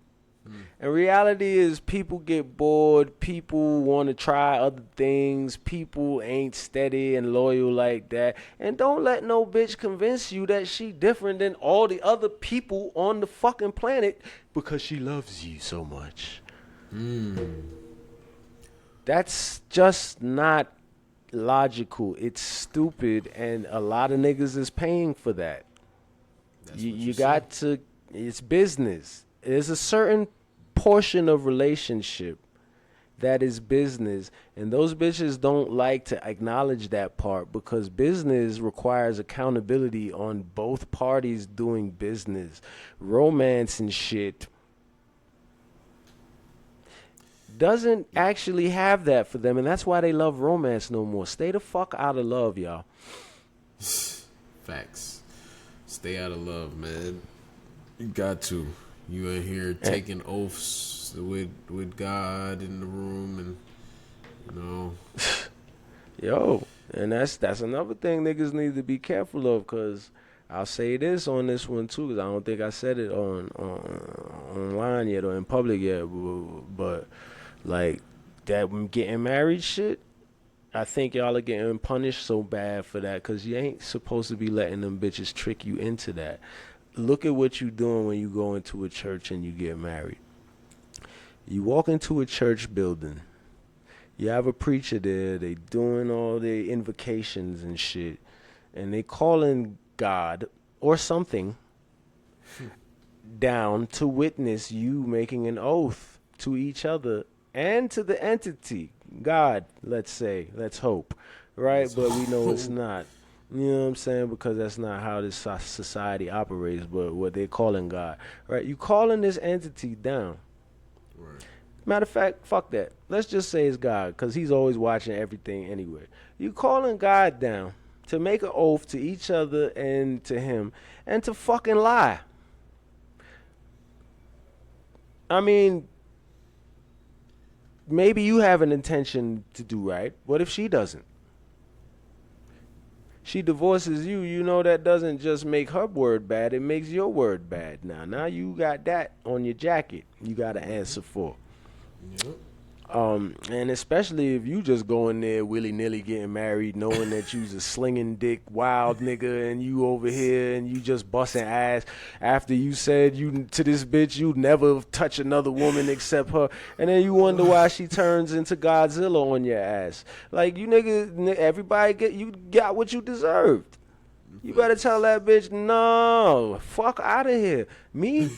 [SPEAKER 4] And reality is people get bored, people want to try other things, people ain't steady and loyal like that. And don't let no bitch convince you that she different than all the other people on the fucking planet because she loves you so much. That's just not logical. It's stupid, and a lot of niggas is paying for that. You got to, it's business. There's a certain portion of relationship that is business, and those bitches don't like to acknowledge that part because business requires accountability on both parties doing business. Romance and shit doesn't actually have that for them, and that's why they love romance no more. Stay the fuck out of love, y'all.
[SPEAKER 5] Facts. Stay out of love, man. You got to. You in here taking oaths with God in the room, and you know.
[SPEAKER 4] Yo, and that's another thing niggas need to be careful of, because I'll say this on this one too, because I don't think I said it on online yet or in public yet, but like that getting married shit, I think y'all are getting punished so bad for that, because you ain't supposed to be letting them bitches trick you into that. Look at what you're doing when you go into a church and you get married. You walk into a church building. You have a preacher there. They doing all their invocations and shit. And they calling God or something down to witness you making an oath to each other and to the entity. God, let's say. Let's hope. Right? But we know it's not. You know what I'm saying? Because that's not how this society operates, but what they're calling God. Right? You calling this entity down.
[SPEAKER 5] Right.
[SPEAKER 4] Matter of fact, fuck that. Let's just say it's God, because he's always watching everything anyway. You calling God down to make an oath to each other and to him and to fucking lie. I mean, maybe you have an intention to do right. What if she doesn't? She divorces you, you know that doesn't just make her word bad, it makes your word bad. Now you got that on your jacket you got to answer for.
[SPEAKER 5] Yep.
[SPEAKER 4] And especially if you just go in there willy-nilly getting married, knowing that you's a slinging dick wild nigga, and you over here and you just busting ass after you said you to this bitch you'd never touch another woman except her, and then you wonder why she turns into Godzilla on your ass. Like, you nigga, everybody you got what you deserved. You better tell that bitch, no, fuck out of here. Me?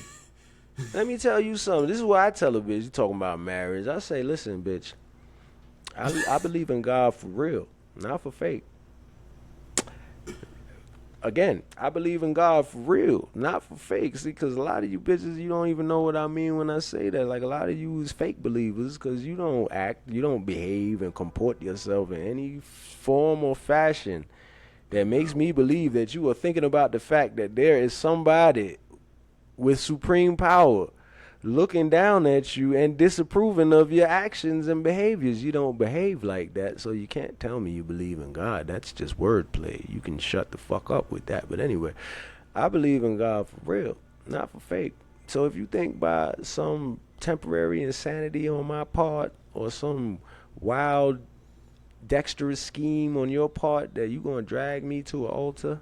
[SPEAKER 4] Let me tell you something. This is what I tell a bitch. You talking about marriage. I say, listen, bitch. I believe in God for real, not for fake. Again, I believe in God for real, not for fake. See, because a lot of you bitches, you don't even know what I mean when I say that. Like, a lot of you is fake believers because you don't act, you don't behave and comport yourself in any form or fashion that makes me believe that you are thinking about the fact that there is somebody with supreme power looking down at you and disapproving of your actions and behaviors. You don't behave like that, so you can't tell me you believe in God. That's just wordplay. You can shut the fuck up with that. But anyway, I believe in God for real, not for fake. So if you think by some temporary insanity on my part or some wild dexterous scheme on your part that you gonna drag me to an altar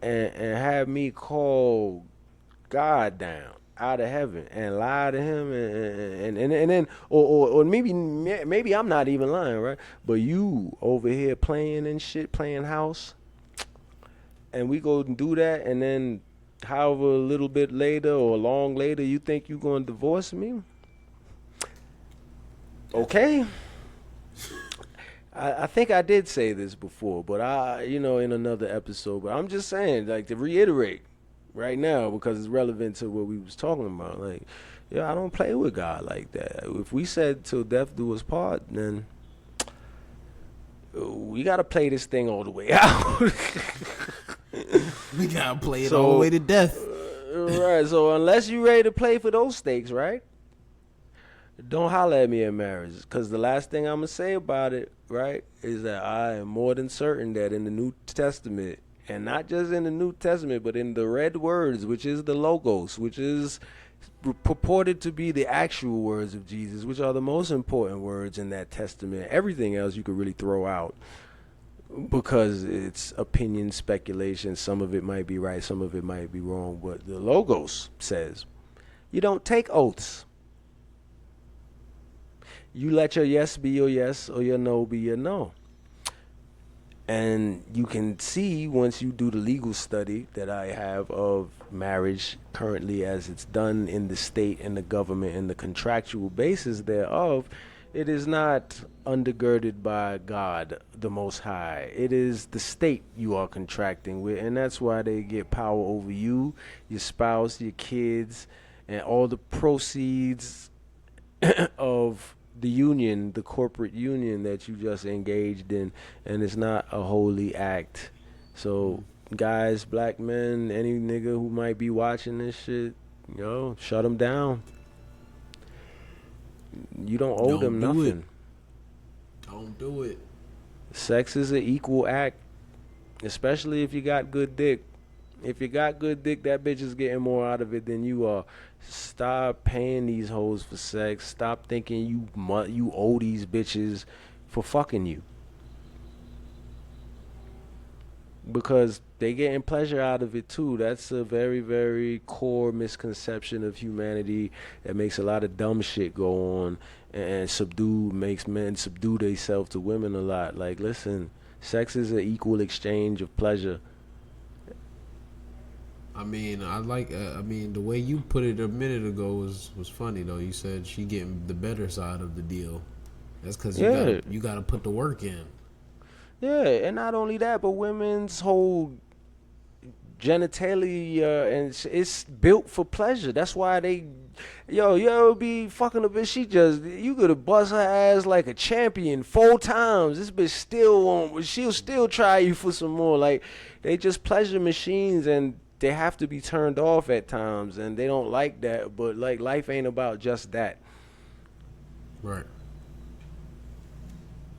[SPEAKER 4] and have me call God down out of heaven and lie to him and then or maybe I'm not even lying, right? But you over here playing and shit, playing house, and we go and do that, and then however a little bit later or long later you think you gonna divorce me? Okay. I think I did say this before, but in another episode, but I'm just saying, like, to reiterate right now, because it's relevant to what we was talking about. Like, I don't play with God like that. If we said till death do us part, then we got to play this thing all the way out.
[SPEAKER 5] We got to play it all the way to death.
[SPEAKER 4] Right, so unless you ready to play for those stakes, right? Don't holler at me in marriage, because the last thing I'm going to say about it, right, is that I am more than certain that in the New Testament, and not just in the New Testament, but in the red words, which is the Logos, which is purported to be the actual words of Jesus, which are the most important words in that testament. Everything else you could really throw out because it's opinion, speculation. Some of it might be right, some of it might be wrong, but the Logos says you don't take oaths. You let your yes be your yes or your no be your no. And you can see once you do the legal study that I have of marriage currently as it's done in the state and the government and the contractual basis thereof, it is not undergirded by God, the Most High. It is the state you are contracting with, and that's why they get power over you, your spouse, your kids, and all the proceeds of the union, the corporate union that you just engaged in, and it's not a holy act. So guys, black men, any nigga who might be watching this shit, shut them down. You don't owe them nothing.
[SPEAKER 5] Don't do it.
[SPEAKER 4] Sex is an equal act, especially if you got good dick. If you got good dick, that bitch is getting more out of it than you are. Stop paying these hoes for sex. Stop thinking you owe these bitches for fucking you. Because they getting pleasure out of it too. That's a very, very core misconception of humanity that makes a lot of dumb shit go on and makes men subdue themselves to women a lot. Like, listen, sex is an equal exchange of pleasure.
[SPEAKER 5] I mean, the way you put it a minute ago was funny though. You said she getting the better side of the deal. That's because you got to put the work in.
[SPEAKER 4] Yeah, and not only that, but women's whole genitalia and it's built for pleasure. That's why you ever be fucking a bitch, you could have bust her ass like a champion 4 times. This bitch she'll still try you for some more. Like, they just pleasure machines, and they have to be turned off at times, and they don't like that. But like, life ain't about just that.
[SPEAKER 5] Right.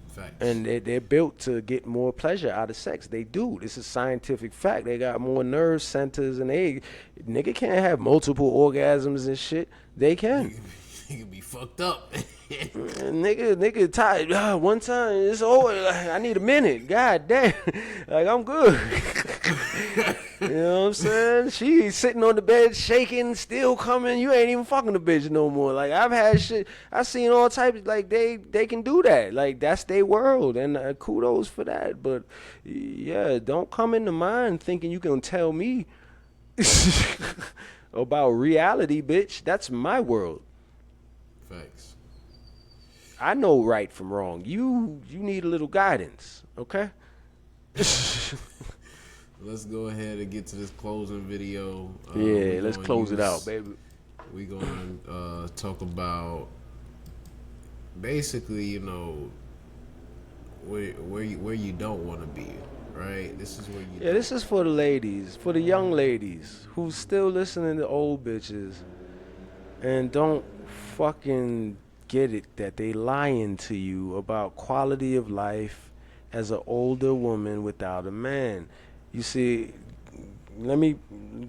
[SPEAKER 5] Facts.
[SPEAKER 4] And they're built to get more pleasure out of sex. They do. This is scientific fact. They got more nerve centers, and nigga can't have multiple orgasms and shit. They can.
[SPEAKER 5] You can be fucked up.
[SPEAKER 4] nigga tired. One time it's over. I need a minute. God damn. Like, I'm good. You know what I'm saying? She sitting on the bed shaking, still coming. You ain't even fucking the bitch no more. Like, I've had shit. I seen all types. Like, they can do that. Like, that's their world, and kudos for that. But yeah, don't come into mine thinking you can tell me about reality, bitch. That's my world.
[SPEAKER 5] Facts.
[SPEAKER 4] I know right from wrong. You need a little guidance, okay?
[SPEAKER 5] Let's go ahead and get to this closing video.
[SPEAKER 4] Let's close it out, baby.
[SPEAKER 5] We're going to talk about basically, where you don't want to be, right? This is where you
[SPEAKER 4] this is for the ladies, for the young ladies who's still listening to old bitches and don't fucking get it that they lying to you about quality of life as an older woman without a man. You see, let me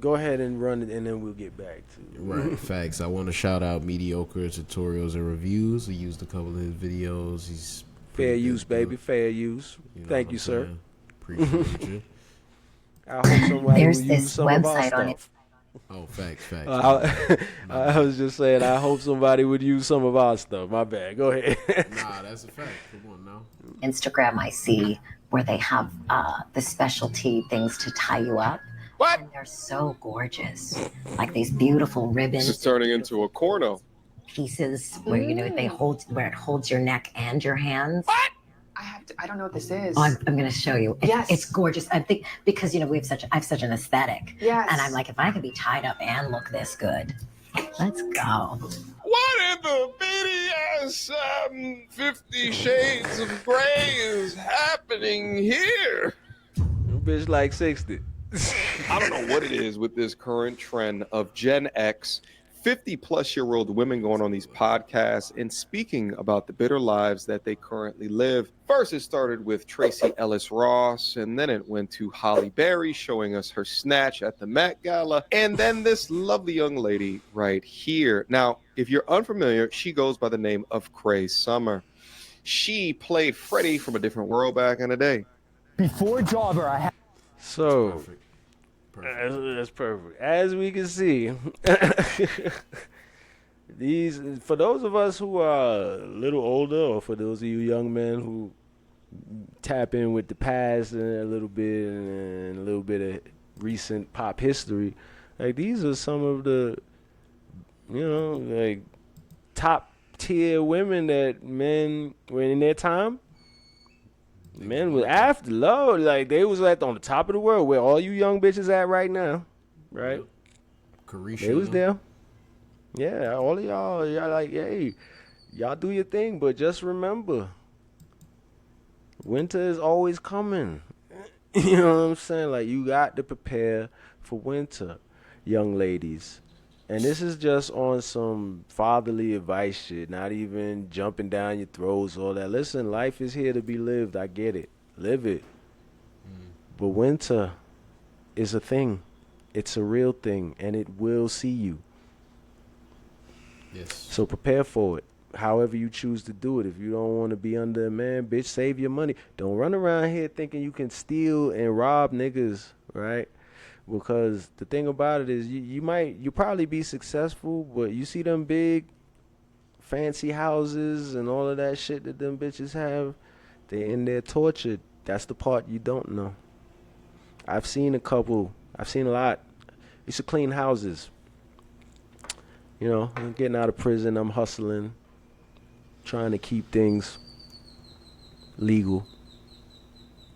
[SPEAKER 4] go ahead and run it, and then we'll get back to it.
[SPEAKER 5] Right, facts. I want to shout out Mediocre Tutorials and Reviews. We used a couple of his videos. He's
[SPEAKER 4] Fair use, baby. Fair use.
[SPEAKER 5] You know
[SPEAKER 4] Thank
[SPEAKER 5] what
[SPEAKER 4] you,
[SPEAKER 5] I'm
[SPEAKER 4] sir.
[SPEAKER 5] saying? Appreciate you.
[SPEAKER 4] I hope somebody
[SPEAKER 10] There's
[SPEAKER 4] will
[SPEAKER 10] this
[SPEAKER 4] use some of our
[SPEAKER 10] website on it.
[SPEAKER 4] stuff.
[SPEAKER 5] Oh, facts.
[SPEAKER 4] I was just saying, I hope somebody would use some of our stuff. My bad. Go ahead.
[SPEAKER 5] Nah, that's a fact. Come on now.
[SPEAKER 10] Instagram I see where they have the specialty things to tie you up. What? And they're so gorgeous. Like these beautiful ribbons.
[SPEAKER 13] This is turning into a corno.
[SPEAKER 10] Pieces where they hold where it holds your neck and your hands. What?
[SPEAKER 14] I don't know what this is.
[SPEAKER 10] Oh, I'm going to show you.
[SPEAKER 14] Yes.
[SPEAKER 10] It's gorgeous. I think because I have such an aesthetic.
[SPEAKER 14] Yes.
[SPEAKER 10] And I'm like, if I could be tied up and look this good, let's go.
[SPEAKER 13] What in the BDS 50 Shades of Grey is happening here?
[SPEAKER 4] Bitch like 60.
[SPEAKER 13] I don't know what it is with this current trend of Gen X, 50-plus-year-old women going on these podcasts and speaking about the bitter lives that they currently live. First, it started with Tracy Ellis Ross, and then it went to Holly Berry showing us her snatch at the Met Gala, and then this lovely young lady right here. Now, if you're unfamiliar, she goes by the name of Cray Summer. She played Freddie from A Different World back in the day.
[SPEAKER 15] Before Jobber, I had...
[SPEAKER 4] So... That's perfect. As we can see, these for those of us who are a little older, or for those of you young men who tap in with the past and a little bit of recent pop history, like these are some of the like top tier women that men were in their time. Men was after love, like they was on the top of the world where all you young bitches at right now, right?
[SPEAKER 5] Carisha,
[SPEAKER 4] they was there. Yeah, all of y'all like, hey, y'all do your thing, but just remember, winter is always coming. You know what I'm saying? Like you got to prepare for winter, young ladies. And this is just on some fatherly advice shit, not even jumping down your throats, all that. Listen, life is here to be lived. I get it. Live it. But winter is a thing. It's a real thing, and it will see you.
[SPEAKER 5] Yes.
[SPEAKER 4] So prepare for it, however you choose to do it. If you don't want to be under a man, bitch, save your money. Don't run around here thinking you can steal and rob niggas, right? Because the thing about it is you'll probably be successful, but you see them big fancy houses and all of that shit that them bitches have, they in there tortured. That's the part you don't know. I've seen a lot. Used to clean houses. I'm getting out of prison, I'm hustling, trying to keep things legal.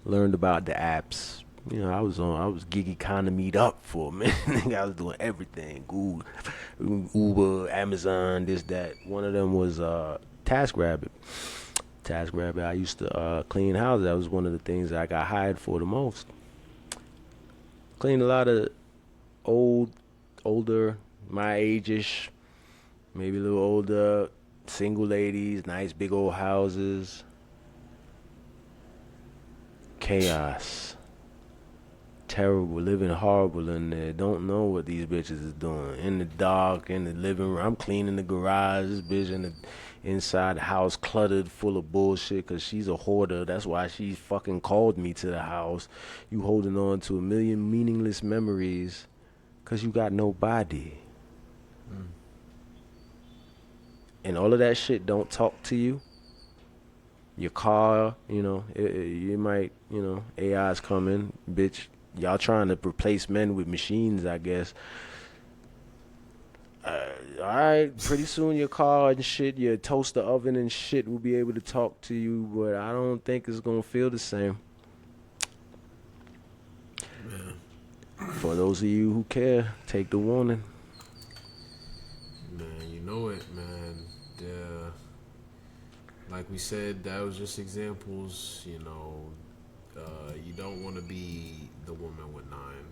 [SPEAKER 4] Learned about the apps. I was gig economied up for a minute. I was doing everything. Google, Uber, Amazon, this, that. One of them was TaskRabbit. TaskRabbit, I used to clean houses. That was one of the things that I got hired for the most. Cleaned a lot of older, my age-ish, maybe a little older, single ladies, nice big old houses. Chaos. Terrible, living horrible in there. Don't know what these bitches is doing. In the dark, in the living room. I'm cleaning the garage. This bitch inside the house cluttered full of bullshit because she's a hoarder. That's why she fucking called me to the house. You holding on to a million meaningless memories because you got nobody. And all of that shit don't talk to you. Your car, you might, AI's coming, bitch. Y'all trying to replace men with machines, I guess. All right, pretty soon your car and shit, your toaster oven and shit will be able to talk to you, but I don't think it's going to feel the same. Man. For those of you who care, take the warning.
[SPEAKER 5] Man, you know it, man. Like we said, that was just examples, you don't want to be the woman with nine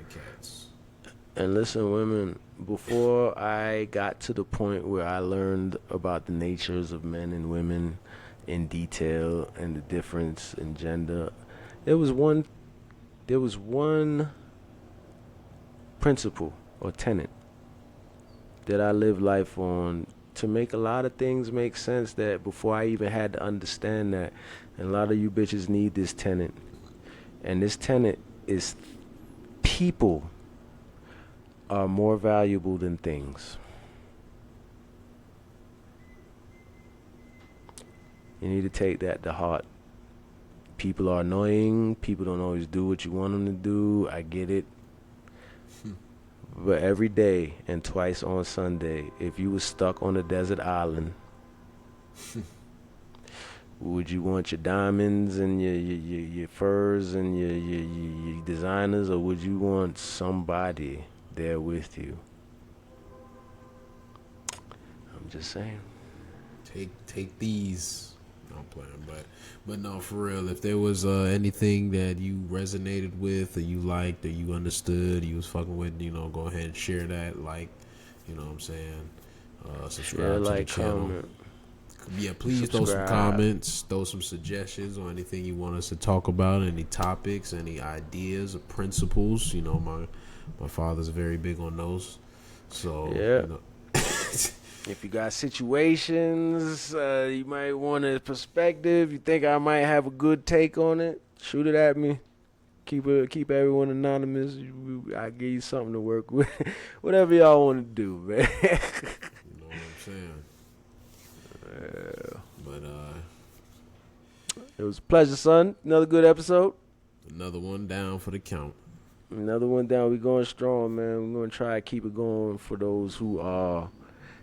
[SPEAKER 5] cats.
[SPEAKER 4] And listen, women, before I got to the point where I learned about the natures of men and women in detail and the difference in gender, there was one principle or tenet that I live life on to make a lot of things make sense that before I even had to understand that. And a lot of you bitches need this tenet. And this tenet is people are more valuable than things. You need to take that to heart. People are annoying. People don't always do what you want them to do. I get it. But every day and twice on Sunday, if you was stuck on a desert island, would you want your diamonds and your furs and your designers, or would you want somebody there with you? I'm just saying.
[SPEAKER 5] Take these. No, I'm playing, but no, for real. If there was anything that you resonated with, or you liked, or you understood, you was fucking with, go ahead and share that. Like, you know what I'm saying? Subscribe to the channel.
[SPEAKER 4] Comment.
[SPEAKER 5] Yeah, please throw some comments, throw some suggestions on anything you want us to talk about, any topics, any ideas or principles. My father's very big on those. So
[SPEAKER 4] yeah. If you got situations, you might want a perspective, you think I might have a good take on it, shoot it at me. Keep everyone anonymous. I give you something to work with. Whatever y'all want to do, man.
[SPEAKER 5] You know what I'm saying? But
[SPEAKER 4] it was a pleasure, son. Another good episode.
[SPEAKER 5] Another one down for the count.
[SPEAKER 4] Another one down. We going strong, man. We're gonna try to keep it going for those who are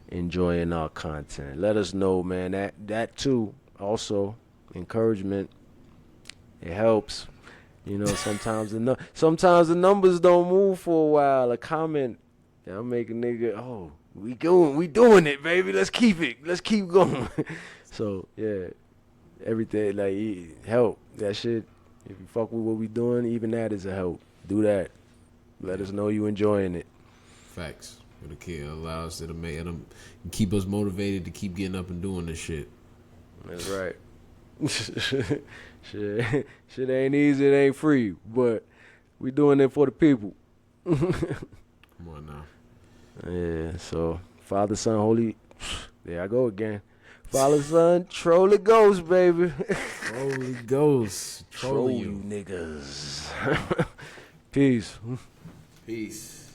[SPEAKER 4] enjoying our content. Let us know, man. That too. Also, encouragement. It helps. Sometimes the numbers don't move for a while. A comment, I'll make a nigga. Oh, we doing it, baby. Let's keep going. So yeah, everything like help that shit. If you fuck with what we doing, even that is a help. Do that. Let us know you enjoying it.
[SPEAKER 5] Facts. It allows us to keep us motivated to keep getting up and doing this shit.
[SPEAKER 4] That's right. Shit ain't easy, it ain't free, but we doing it for the people.
[SPEAKER 5] Come on now.
[SPEAKER 4] Yeah, so Father, Son, Holy, there I go again. Father, Son, troll it goes, baby.
[SPEAKER 5] Troll it goes.
[SPEAKER 4] Troll you niggas. Peace.
[SPEAKER 5] Peace.